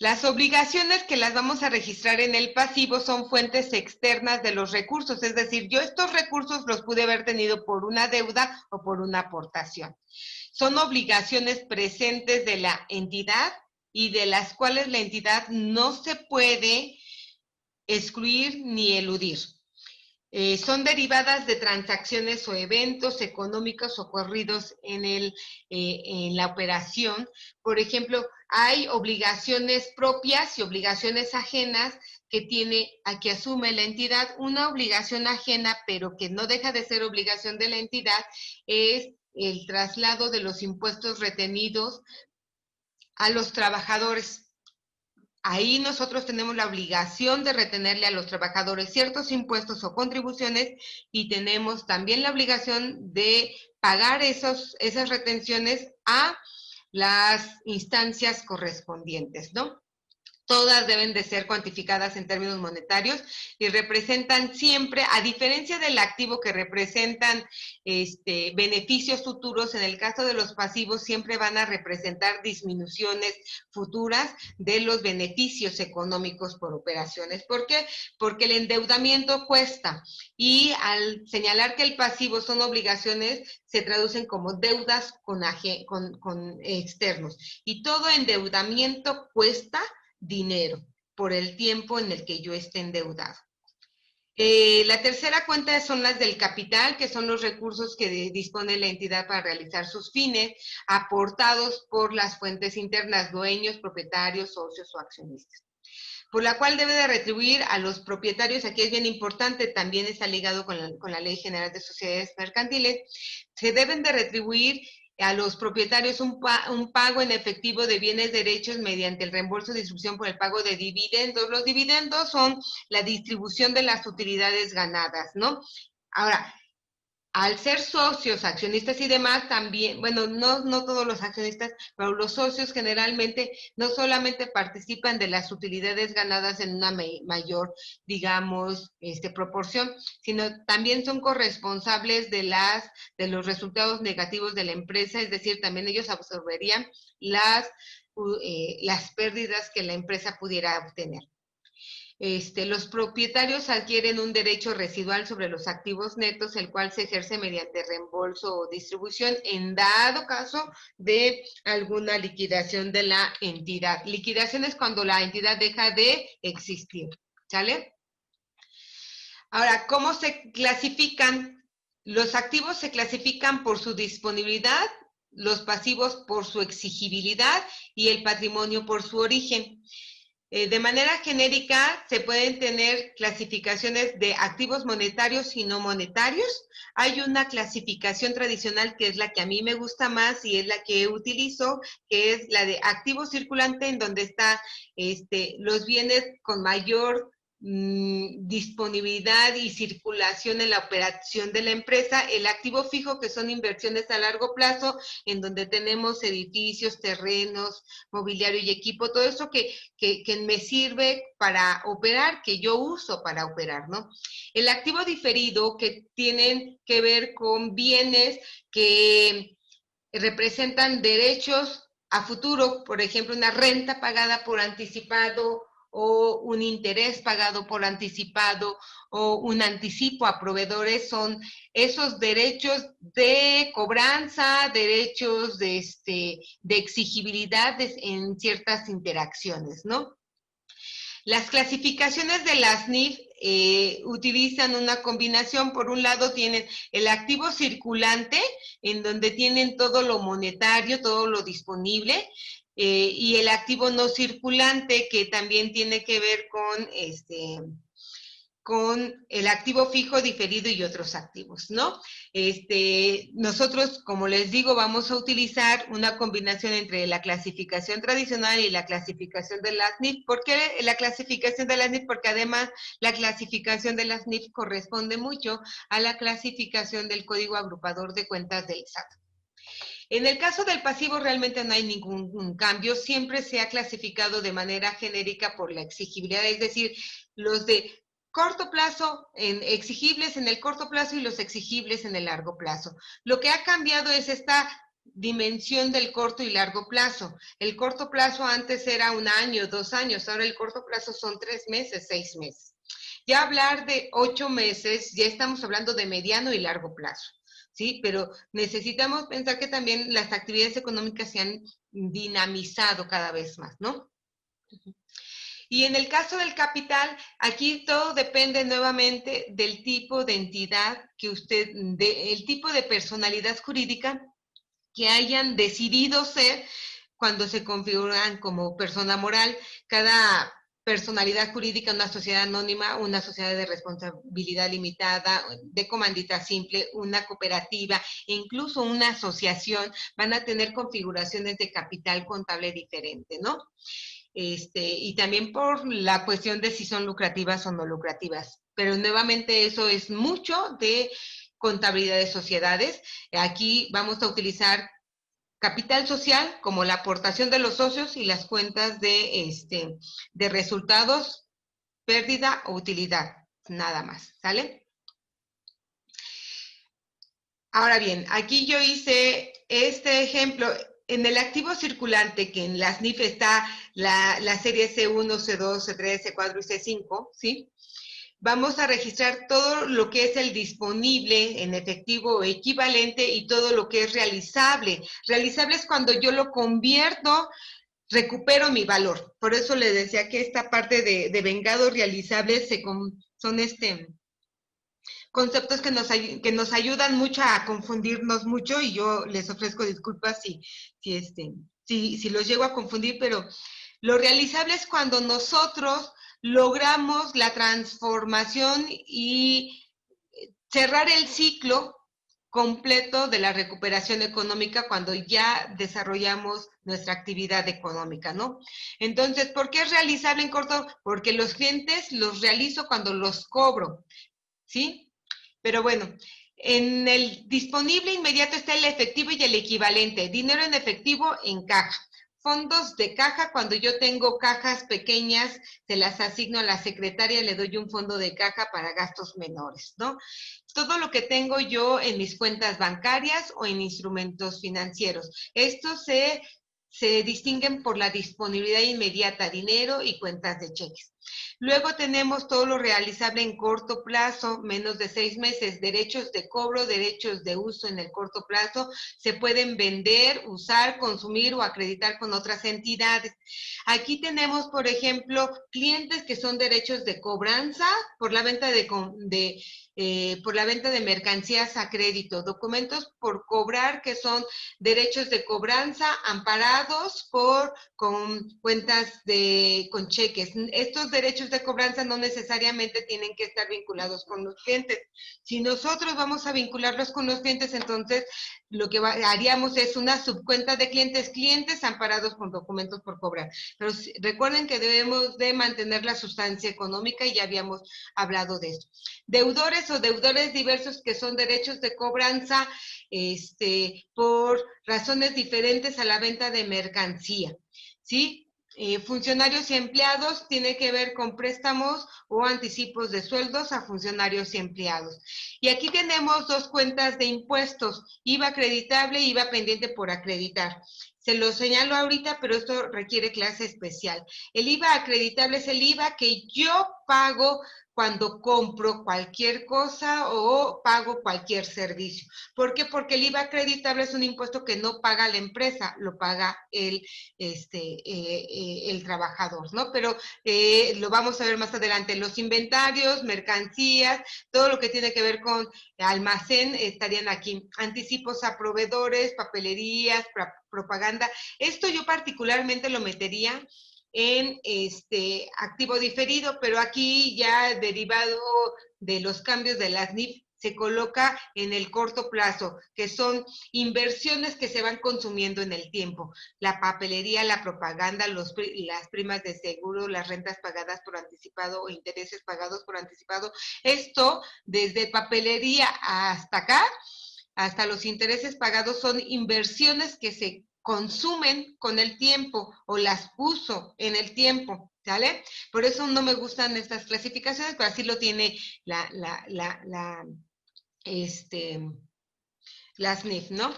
Las obligaciones que las vamos a registrar en el pasivo son fuentes externas de los recursos, es decir, yo estos recursos los pude haber tenido por una deuda o por una aportación. Son obligaciones presentes de la entidad y de las cuales la entidad no se puede excluir ni eludir. Son derivadas de transacciones o eventos económicos ocurridos en la operación. Por ejemplo, hay obligaciones propias y obligaciones ajenas que asume la entidad. Una obligación ajena, pero que no deja de ser obligación de la entidad, es el traslado de los impuestos retenidos a los trabajadores. Ahí nosotros tenemos la obligación de retenerle a los trabajadores ciertos impuestos o contribuciones, y tenemos también la obligación de pagar esas retenciones a las instancias correspondientes, ¿no? Todas deben de ser cuantificadas en términos monetarios y representan siempre, a diferencia del activo que representan beneficios futuros, en el caso de los pasivos siempre van a representar disminuciones futuras de los beneficios económicos por operaciones. ¿Por qué? Porque el endeudamiento cuesta y al señalar que el pasivo son obligaciones, se traducen como deudas con externos. Y todo endeudamiento cuesta dinero por el tiempo en el que yo esté endeudado. La tercera cuenta son las del capital, que son los recursos que dispone la entidad para realizar sus fines, aportados por las fuentes internas, dueños, propietarios, socios o accionistas. Por la cual debe de retribuir a los propietarios, aquí es bien importante, también está ligado con la Ley General de Sociedades Mercantiles, se deben de retribuir a los propietarios un pago en efectivo de bienes derechos mediante el reembolso de distribución por el pago de dividendos. Los dividendos son la distribución de las utilidades ganadas, ¿no? Ahora, al ser socios, accionistas y demás, también, bueno, no todos los accionistas, pero los socios generalmente no solamente participan de las utilidades ganadas en una mayor, digamos, proporción, sino también son corresponsables de los resultados negativos de la empresa, es decir, también ellos absorberían las pérdidas que la empresa pudiera obtener. Los propietarios adquieren un derecho residual sobre los activos netos, el cual se ejerce mediante reembolso o distribución en dado caso de alguna liquidación de la entidad. Liquidación es cuando la entidad deja de existir, ¿sale? Ahora, ¿cómo se clasifican? Los activos se clasifican por su disponibilidad, los pasivos por su exigibilidad y el patrimonio por su origen. De manera genérica, se pueden tener clasificaciones de activos monetarios y no monetarios. Hay una clasificación tradicional que es la que a mí me gusta más y es la que utilizo, que es la de activo circulante, en donde está los bienes con mayor disponibilidad y circulación en la operación de la empresa, el activo fijo, que son inversiones a largo plazo, en donde tenemos edificios, terrenos, mobiliario y equipo, todo eso que me sirve para operar, que yo uso para operar, ¿no? El activo diferido, que tienen que ver con bienes que representan derechos a futuro, por ejemplo, una renta pagada por anticipado, o un interés pagado por anticipado, o un anticipo a proveedores, son esos derechos de cobranza, derechos de exigibilidad en ciertas interacciones, ¿no? Las clasificaciones de las NIF utilizan una combinación. Por un lado tienen el activo circulante, en donde tienen todo lo monetario, todo lo disponible, y el activo no circulante, que también tiene que ver con el activo fijo, diferido y otros activos, ¿no? Nosotros, como les digo, vamos a utilizar una combinación entre la clasificación tradicional y la clasificación de las NIF. ¿Por qué la clasificación de las NIF? Porque además la clasificación de las NIF corresponde mucho a la clasificación del Código Agrupador de Cuentas del SAT. En el caso del pasivo realmente no hay ningún cambio, siempre se ha clasificado de manera genérica por la exigibilidad, es decir, los de corto plazo, exigibles en el corto plazo y los exigibles en el largo plazo. Lo que ha cambiado es esta dimensión del corto y largo plazo. El corto plazo antes era 1 año, 2 años, ahora el corto plazo son 3 meses, 6 meses. Ya hablar de 8 meses, ya estamos hablando de mediano y largo plazo. ¿Sí? Pero necesitamos pensar que también las actividades económicas se han dinamizado cada vez más, ¿no? Y en el caso del capital, aquí todo depende nuevamente del tipo de entidad que el tipo de personalidad jurídica que hayan decidido ser cuando se configuran como persona moral. Cada personalidad jurídica, una sociedad anónima, una sociedad de responsabilidad limitada, de comandita simple, una cooperativa, e incluso una asociación, van a tener configuraciones de capital contable diferente, ¿no? Y también por la cuestión de si son lucrativas o no lucrativas. Pero nuevamente eso es mucho de contabilidad de sociedades. Aquí vamos a utilizar capital social, como la aportación de los socios y las cuentas de resultados, pérdida o utilidad, nada más, ¿sale? Ahora bien, aquí yo hice este ejemplo. En el activo circulante, que en las NIF está la serie C1, C2, C3, C4 y C5, ¿sí? Vamos a registrar todo lo que es el disponible en efectivo o equivalente y todo lo que es realizable. Realizable es cuando yo lo convierto, recupero mi valor. Por eso le decía que esta parte de vengado realizable son conceptos que nos ayudan mucho a confundirnos mucho, y yo les ofrezco disculpas si los llego a confundir, pero lo realizable es cuando nosotros logramos la transformación y cerrar el ciclo completo de la recuperación económica cuando ya desarrollamos nuestra actividad económica, ¿no? Entonces, ¿por qué es realizable en corto? Porque los clientes los realizo cuando los cobro, ¿sí? Pero bueno, en el disponible inmediato está el efectivo y el equivalente. Dinero en efectivo en caja. Fondos de caja, cuando yo tengo cajas pequeñas, se las asigno a la secretaria, le doy un fondo de caja para gastos menores, ¿no? Todo lo que tengo yo en mis cuentas bancarias o en instrumentos financieros. Estos se distinguen por la disponibilidad inmediata, dinero y cuentas de cheques. Luego tenemos todo lo realizable en corto plazo, menos de 6 meses, derechos de cobro, derechos de uso en el corto plazo, se pueden vender, usar, consumir o acreditar con otras entidades. Aquí tenemos, por ejemplo, clientes que son derechos de cobranza por la venta por la venta de mercancías a crédito, documentos por cobrar que son derechos de cobranza amparados con cuentas con cheques. Estos derechos de cobranza no necesariamente tienen que estar vinculados con los clientes. Si nosotros vamos a vincularlos con los clientes, entonces lo que haríamos es una subcuenta de clientes amparados con documentos por cobrar. Pero recuerden que debemos de mantener la sustancia económica y ya habíamos hablado de eso. Deudores o deudores diversos que son derechos de cobranza por razones diferentes a la venta de mercancía, ¿sí? Funcionarios y empleados tiene que ver con préstamos o anticipos de sueldos a funcionarios y empleados. Y aquí tenemos dos cuentas de impuestos, IVA acreditable y IVA pendiente por acreditar. Se lo señalo ahorita, pero esto requiere clase especial. El IVA acreditable es el IVA que yo pago cuando compro cualquier cosa o pago cualquier servicio. ¿Por qué? Porque el IVA acreditable es un impuesto que no paga la empresa, lo paga el trabajador, ¿no? Pero lo vamos a ver más adelante. Los inventarios, mercancías, todo lo que tiene que ver con almacén estarían aquí. Anticipos a proveedores, papelerías, propaganda. Esto yo particularmente lo metería en activo diferido, pero aquí ya derivado de los cambios de las NIF se coloca en el corto plazo, que son inversiones que se van consumiendo en el tiempo. La papelería, la propaganda, las primas de seguro, las rentas pagadas por anticipado o intereses pagados por anticipado. Esto, desde papelería hasta acá, hasta los intereses pagados, son inversiones que se consumen con el tiempo o las uso en el tiempo, ¿sale? Por eso no me gustan estas clasificaciones, pero así lo tiene las NIF, ¿no?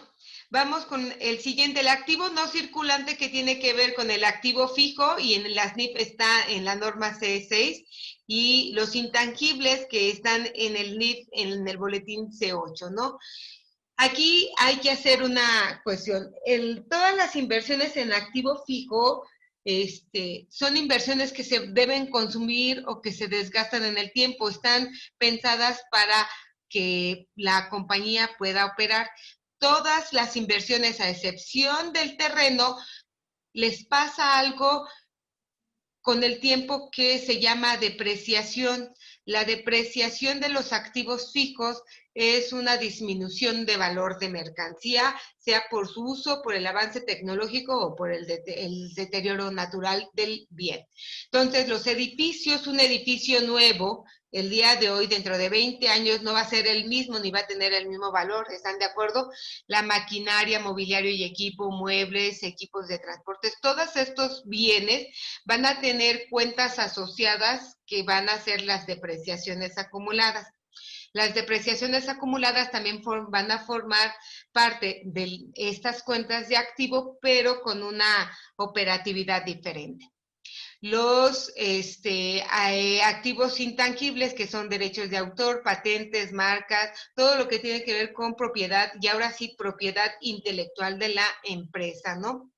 Vamos con el siguiente, el activo no circulante, que tiene que ver con el activo fijo, y en las NIF está en la norma C6, y los intangibles que están en el NIF, en el boletín C8, ¿no? Aquí hay que hacer una cuestión. Todas las inversiones en activo fijo son inversiones que se deben consumir o que se desgastan en el tiempo. Están pensadas para que la compañía pueda operar. Todas las inversiones, a excepción del terreno, les pasa algo con el tiempo que se llama depreciación. La depreciación de los activos fijos es una disminución de valor de mercancía, sea por su uso, por el avance tecnológico o por el deterioro natural del bien. Entonces, los edificios, un edificio nuevo, el día de hoy, dentro de 20 años, no va a ser el mismo ni va a tener el mismo valor, ¿están de acuerdo? La maquinaria, mobiliario y equipo, muebles, equipos de transportes, todos estos bienes van a tener cuentas asociadas que van a ser las depreciaciones acumuladas. Las depreciaciones acumuladas también van a formar parte de estas cuentas de activo, pero con una operatividad diferente. Los activos intangibles, que son derechos de autor, patentes, marcas, todo lo que tiene que ver con propiedad, y ahora sí, propiedad intelectual de la empresa, ¿no?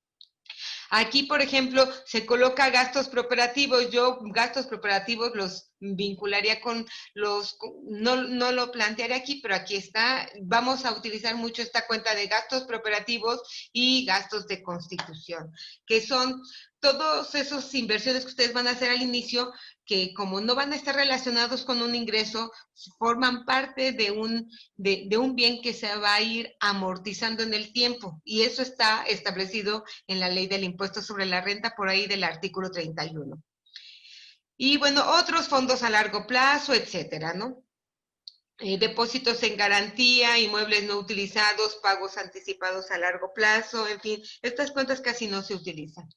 Aquí, por ejemplo, se coloca gastos preparativos. Yo gastos preparativos los vincularía con los, no lo plantearé aquí, pero aquí está. Vamos a utilizar mucho esta cuenta de gastos preparativos y gastos de constitución, que son todas esas inversiones que ustedes van a hacer al inicio, que como no van a estar relacionados con un ingreso, forman parte de un bien que se va a ir amortizando en el tiempo, y eso está establecido en la ley del impuesto sobre la renta, por ahí del artículo 31. Y bueno, otros fondos a largo plazo, etcétera, ¿no? Depósitos en garantía, inmuebles no utilizados, pagos anticipados a largo plazo, en fin, estas cuentas casi no se utilizan.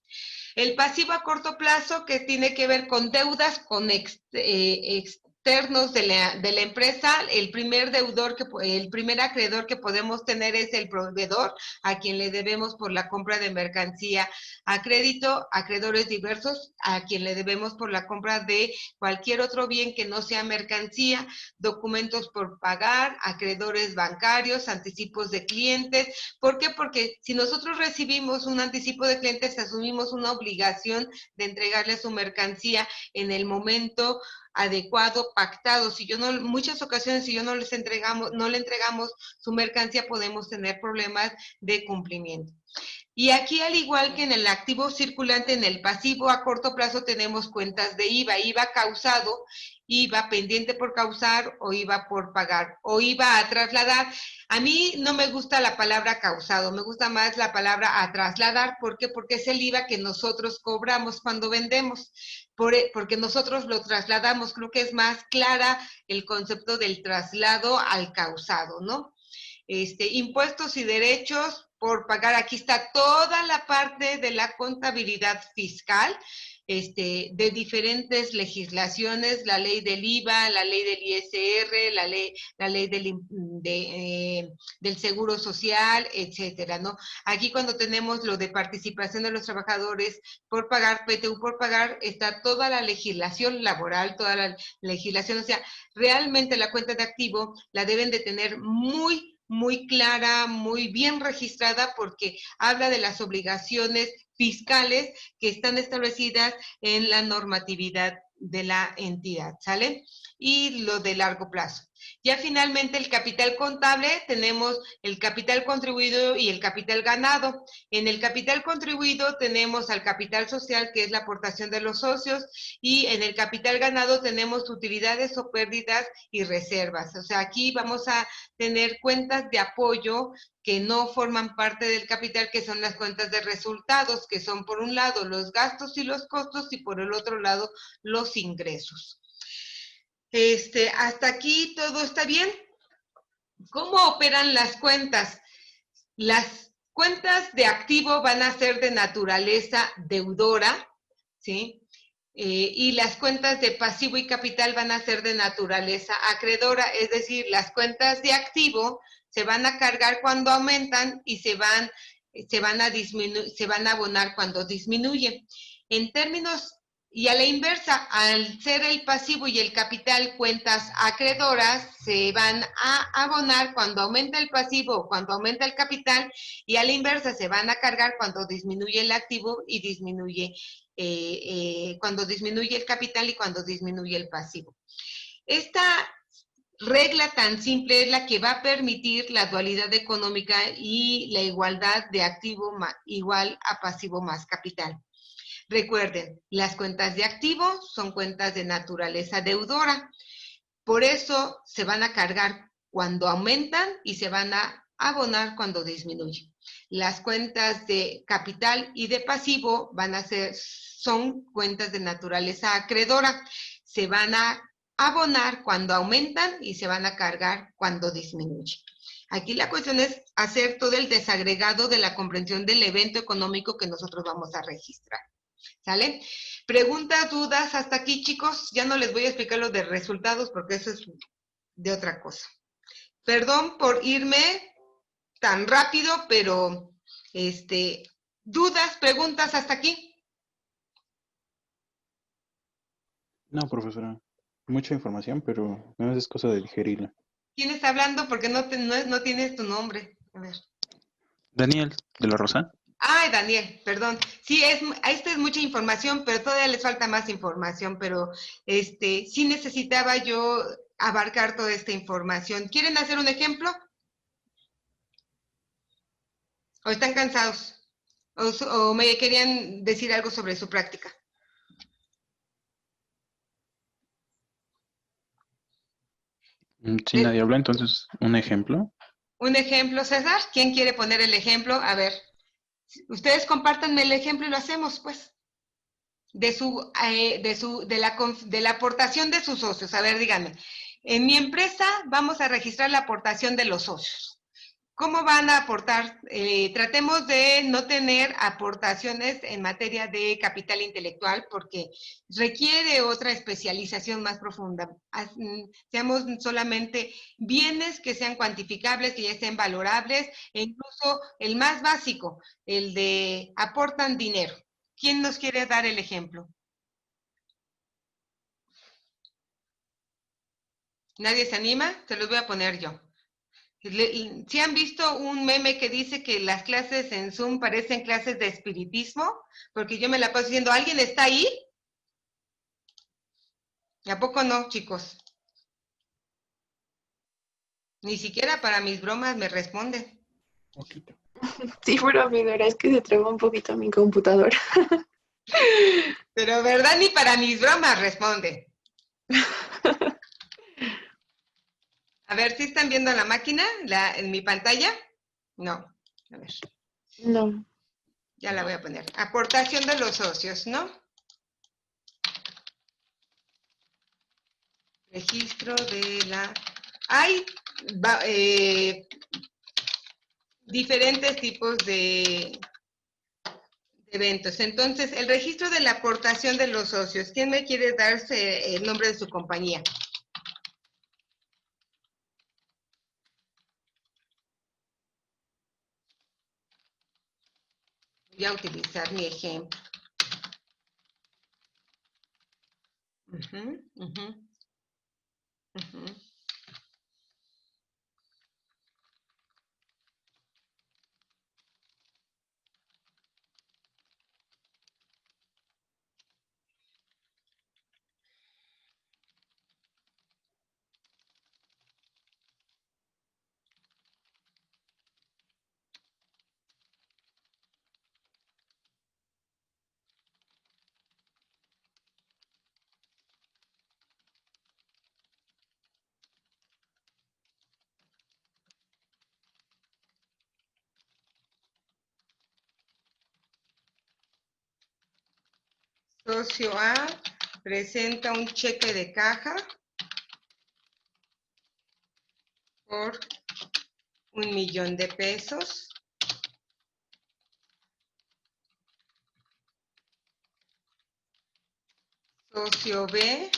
El pasivo a corto plazo, que tiene que ver con deudas, con externos de la empresa. El primer acreedor que podemos tener es el proveedor, a quien le debemos por la compra de mercancía a crédito, acreedores diversos, a quien le debemos por la compra de cualquier otro bien que no sea mercancía, documentos por pagar, acreedores bancarios, anticipos de clientes. ¿Por qué? Porque si nosotros recibimos un anticipo de clientes, asumimos una obligación de entregarle su mercancía en el momento adecuado, pactado. Si yo no, muchas ocasiones, si yo no le entregamos su mercancía, podemos tener problemas de cumplimiento. Y aquí, al igual que en el activo circulante, en el pasivo a corto plazo tenemos cuentas de IVA, IVA causado, IVA pendiente por causar o IVA por pagar o IVA a trasladar. A mí no me gusta la palabra causado, me gusta más la palabra a trasladar. ¿Por qué? Porque es el IVA que nosotros cobramos cuando vendemos, porque nosotros lo trasladamos. Creo que es más clara el concepto del traslado al causado, ¿no? Impuestos y derechos por pagar. Aquí está toda la parte de la contabilidad fiscal, de diferentes legislaciones, la ley del IVA, la ley del ISR, la ley del Seguro Social, etcétera, ¿no? Aquí, cuando tenemos lo de participación de los trabajadores por pagar, PTU por pagar, está toda la legislación laboral, toda la legislación. O sea, realmente la cuenta de activo la deben de tener muy clara, muy bien registrada, porque habla de las obligaciones fiscales que están establecidas en la normatividad de la entidad, ¿sale? Y lo de largo plazo. Ya finalmente, el capital contable, tenemos el capital contribuido y el capital ganado. En el capital contribuido tenemos al capital social, que es la aportación de los socios, y en el capital ganado tenemos utilidades o pérdidas y reservas. O sea, aquí vamos a tener cuentas de apoyo que no forman parte del capital, que son las cuentas de resultados, que son por un lado los gastos y los costos y por el otro lado los ingresos. Hasta aquí todo está bien. ¿Cómo operan las cuentas? Las cuentas de activo van a ser de naturaleza deudora, ¿sí? Y las cuentas de pasivo y capital van a ser de naturaleza acreedora, es decir, las cuentas de activo se van a cargar cuando aumentan y se van a abonar cuando disminuyen. En términos, y a la inversa, al ser el pasivo y el capital cuentas acreedoras, se van a abonar cuando aumenta el pasivo o cuando aumenta el capital, y a la inversa se van a cargar cuando disminuye el activo y cuando disminuye el capital y cuando disminuye el pasivo. Esta regla tan simple es la que va a permitir la dualidad económica y la igualdad de activo igual a pasivo más capital. Recuerden, las cuentas de activo son cuentas de naturaleza deudora. Por eso se van a cargar cuando aumentan y se van a abonar cuando disminuyen. Las cuentas de capital y de pasivo son cuentas de naturaleza acreedora. Se van a abonar cuando aumentan y se van a cargar cuando disminuyen. Aquí la cuestión es hacer todo el desagregado de la comprensión del evento económico que nosotros vamos a registrar. ¿Sale? Preguntas, dudas hasta aquí, chicos. Ya no les voy a explicar los de resultados porque eso es de otra cosa. Perdón por irme tan rápido, pero dudas, preguntas hasta aquí. No, profesora. Mucha información, pero no es cosa de digerirla. ¿Quién está hablando? Porque no tienes tu nombre. A ver. Daniel, de la Rosa. Ay, Daniel, perdón. Sí, esta es mucha información, pero todavía les falta más información, pero sí necesitaba yo abarcar toda esta información. ¿Quieren hacer un ejemplo? ¿O están cansados? ¿O me querían decir algo sobre su práctica? Si nadie habla, entonces, ¿un ejemplo? ¿Un ejemplo, César? ¿Quién quiere poner el ejemplo? A ver, ustedes compártanme el ejemplo y lo hacemos, pues. De la aportación de sus socios. A ver, díganme. En mi empresa vamos a registrar la aportación de los socios. ¿Cómo van a aportar? Tratemos de no tener aportaciones en materia de capital intelectual porque requiere otra especialización más profunda. Seamos solamente bienes que sean cuantificables, que ya estén valorables, e incluso el más básico, el de aportan dinero. ¿Quién nos quiere dar el ejemplo? ¿Nadie se anima? Se los voy a poner yo. ¿Sí han visto un meme que dice que las clases en Zoom parecen clases de espiritismo? Porque yo me la paso diciendo, ¿alguien está ahí? ¿A poco no, chicos? Ni siquiera para mis bromas me responden. Poquito. Sí, pero mi verdad es que se traba un poquito mi computadora. Pero verdad, ni para mis bromas responde. A ver, ¿sí están viendo la máquina en mi pantalla? No. A ver. No. Ya la voy a poner. Aportación de los socios, ¿no? Registro de la... Hay diferentes tipos de eventos. Entonces, el registro de la aportación de los socios. ¿Quién me quiere darse el nombre de su compañía? Voy a utilizar mi ejemplo. Socio A presenta un cheque de caja por 1,000,000 de pesos. Socio B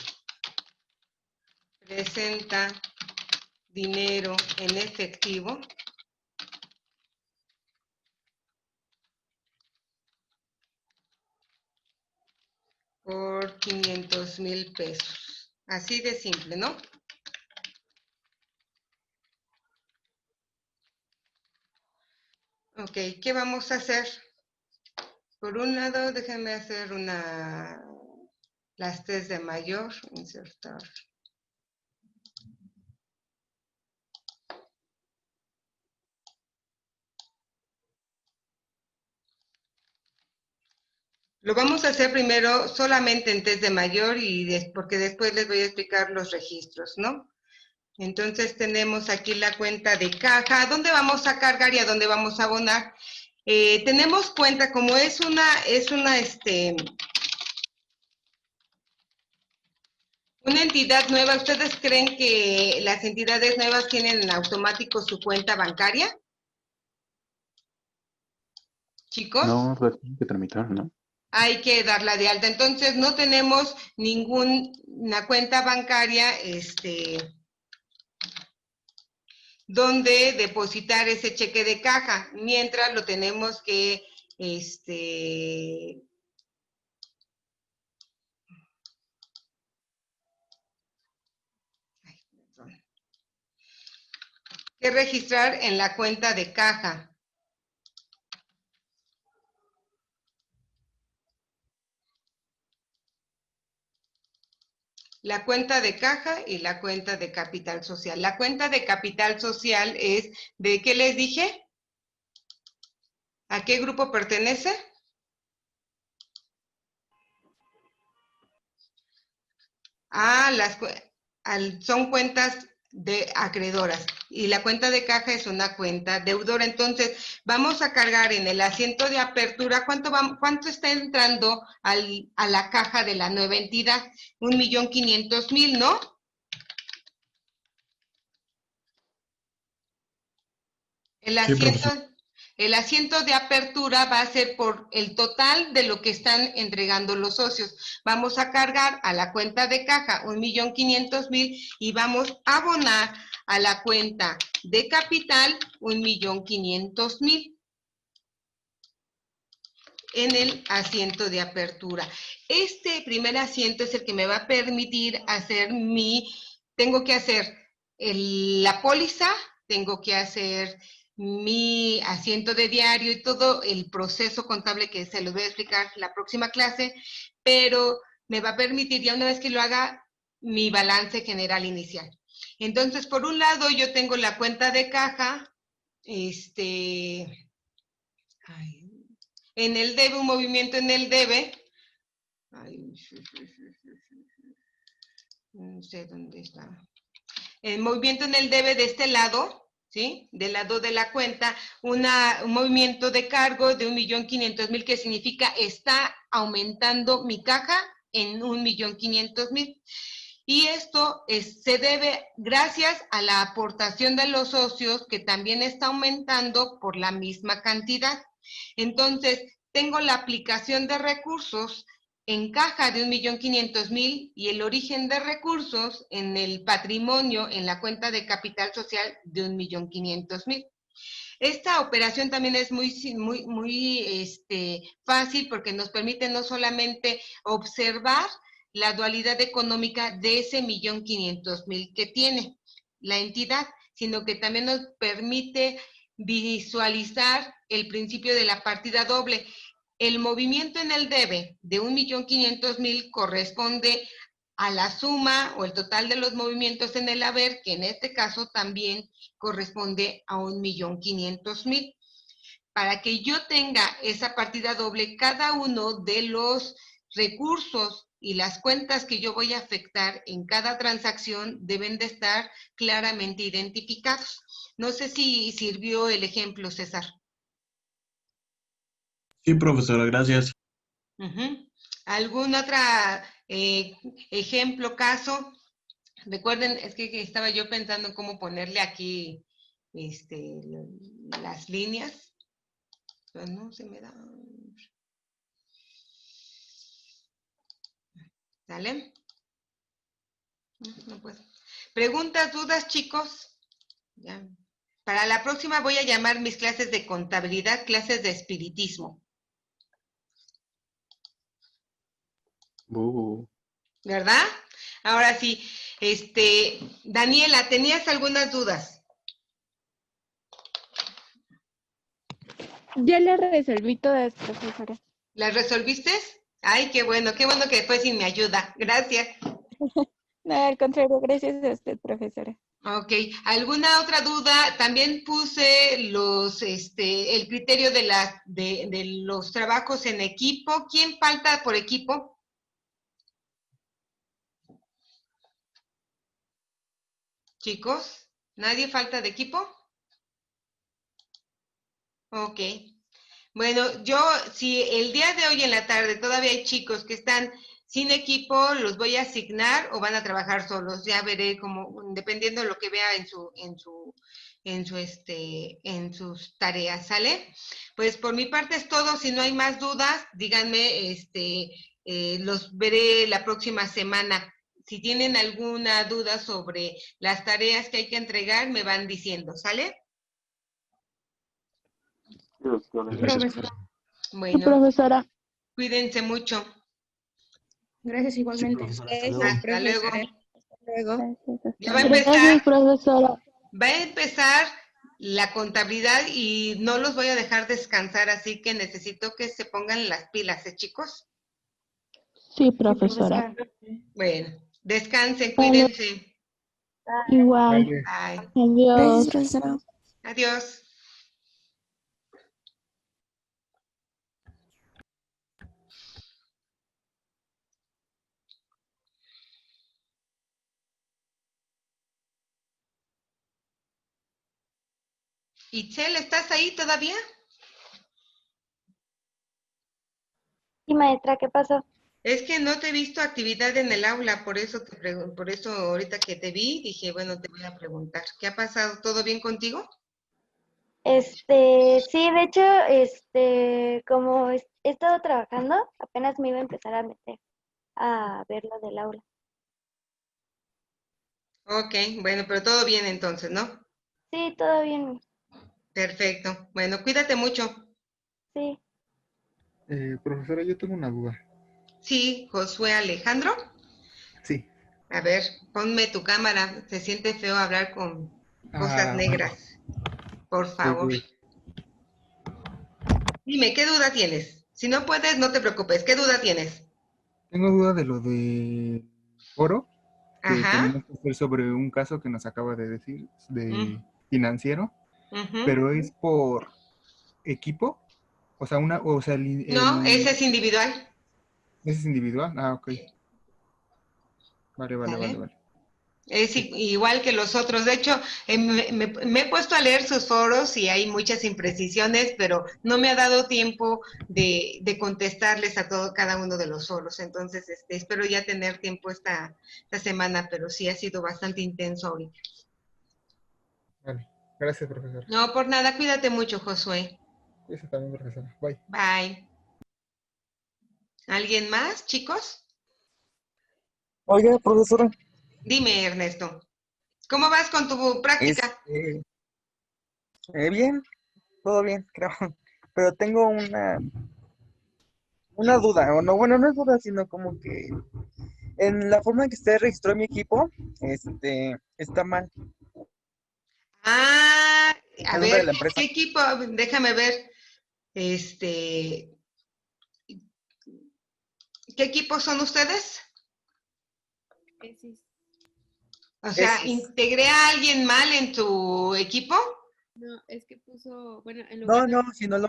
presenta dinero en efectivo por 500,000 pesos. Así de simple, ¿no? Ok, ¿qué vamos a hacer? Por un lado, déjenme hacer las T's de mayor, insertar. Lo vamos a hacer primero solamente en test de mayor porque después les voy a explicar los registros, ¿no? Entonces tenemos aquí la cuenta de caja, ¿dónde vamos a cargar y a dónde vamos a abonar? Tenemos cuenta, como es una entidad nueva. ¿Ustedes creen que las entidades nuevas tienen en automático su cuenta bancaria? Chicos, No, la tienen que tramitar, ¿no? hay que darla de alta. Entonces no tenemos ninguna cuenta bancaria, donde depositar ese cheque de caja, mientras lo tenemos que, que registrar en la cuenta de caja. La cuenta de caja y la cuenta de capital social. La cuenta de capital social es, ¿de qué les dije? ¿A qué grupo pertenece? Son cuentas de acreedoras y la cuenta de caja es una cuenta deudora. Entonces, vamos a cargar en el asiento de apertura, ¿cuánto está entrando a la caja de la nueva entidad? 1.500.000, ¿no? Sí, profesor. El asiento de apertura va a ser por el total de lo que están entregando los socios. Vamos a cargar a la cuenta de caja 1.500.000 y vamos a abonar a la cuenta de capital 1.500.000 en el asiento de apertura. Este primer asiento es el que me va a permitir hacer tengo que hacer la póliza, tengo que hacer mi asiento de diario y todo el proceso contable que se los voy a explicar la próxima clase, pero me va a permitir ya una vez que lo haga mi balance general inicial. Entonces, por un lado, yo tengo la cuenta de caja, en el debe, un movimiento en el debe. No sé dónde está. El movimiento en el debe de este lado, ¿sí? Del lado de la cuenta, un movimiento de cargo de 1.500.000, que significa está aumentando mi caja en 1.500.000. Y esto se debe gracias a la aportación de los socios, que también está aumentando por la misma cantidad. Entonces, tengo la aplicación de recursos en caja de 1.500.000 y el origen de recursos en el patrimonio, en la cuenta de capital social de 1.500.000. Esta operación también es muy fácil, porque nos permite no solamente observar la dualidad económica de ese 1.500.000 que tiene la entidad, sino que también nos permite visualizar el principio de la partida doble. El movimiento en el debe de 1.500.000 corresponde a la suma o el total de los movimientos en el haber, que en este caso también corresponde a 1.500.000. Para que yo tenga esa partida doble, cada uno de los recursos y las cuentas que yo voy a afectar en cada transacción deben de estar claramente identificados. No sé si sirvió el ejemplo, César. Sí, profesora, gracias. ¿Algún otro ejemplo, caso? Recuerden, es que estaba yo pensando en cómo ponerle aquí las líneas, pero no se me da. ¿Sale? No puedo. ¿Preguntas, dudas, chicos? Ya. Para la próxima voy a llamar mis clases de contabilidad clases de espiritismo. ¿Verdad? Ahora sí, Daniela, ¿tenías algunas dudas? Ya le resolví todas, profesora. ¿Las resolviste? Ay, qué bueno que fue sin mi ayuda. Gracias. No, al contrario, gracias a usted, profesora. Ok, ¿alguna otra duda? También puse el criterio de los trabajos en equipo. ¿Quién falta por equipo? Chicos, ¿nadie falta de equipo? Ok. Bueno, si el día de hoy en la tarde todavía hay chicos que están sin equipo, los voy a asignar o van a trabajar solos. Ya veré como, dependiendo de lo que vea en sus tareas, ¿sale? Pues por mi parte es todo. Si no hay más dudas, díganme, los veré la próxima semana. Si tienen alguna duda sobre las tareas que hay que entregar, me van diciendo, ¿sale? Profesora. Bueno, Profesora. cuídense mucho. Gracias Sí, igualmente. profesora, hasta luego. Hasta luego. Luego. Ya va a Gracias, empezar, profesora. va a empezar la contabilidad y no los voy a dejar descansar, así que necesito que se pongan las pilas, chicos. Sí, profesora. Bueno, descansen, Vale. cuídense. Igual. Vale. Bye. Adiós. profesora. Adiós. Itzel, ¿estás ahí todavía? Sí, maestra, ¿qué pasó? Es que no te he visto actividad en el aula, por eso por eso ahorita que te vi, dije, bueno, te voy a preguntar. ¿Qué ha pasado? ¿Todo bien contigo? Sí, de hecho, como he estado trabajando, apenas me iba a empezar a meter a ver lo del aula. Ok, bueno, pero todo bien entonces, ¿no? Sí, todo bien, Perfecto. Bueno, cuídate mucho. sí. Profesora, yo tengo una duda. Sí, Josué Alejandro. Sí. A ver, ponme tu cámara. Se siente feo hablar con cosas Bueno, negras. Por favor. este, Dime, ¿qué duda tienes? Si no puedes, no te preocupes. ¿Qué duda tienes? tengo duda de lo de foro que Ajá. tenemos que hacer sobre un caso que nos acaba de decir de Mm, financiero, ujú. pero es por equipo, o sea, No, ese es individual. ese es individual. Ah, ok. Vale, vale, vale, ¿Sale? vale. Es Sí, igual que los otros. De hecho, me he puesto a leer sus foros y hay muchas imprecisiones, pero no me ha dado tiempo de contestarles a cada uno de los foros. Entonces, espero ya tener tiempo esta semana, pero sí ha sido bastante intenso ahorita. vale. Gracias, profesor. No, por nada, cuídate mucho, Josué. Eso también, profesora. Bye. Bye. ¿Alguien más, chicos? Oiga, profesora, Dime, Ernesto. ¿Cómo vas con tu práctica? bien, todo bien, creo. Pero tengo una duda, o no, bueno, no es duda, sino como que en la forma en que usted registró mi equipo, está mal Ah, a el nombre de ver, la ¿qué empresa. equipo? Déjame ver. Este, ¿Qué equipo son ustedes? O sea, Es, ¿integré a alguien mal en tu equipo? No, es que puso, bueno, en lugar no, de no, sino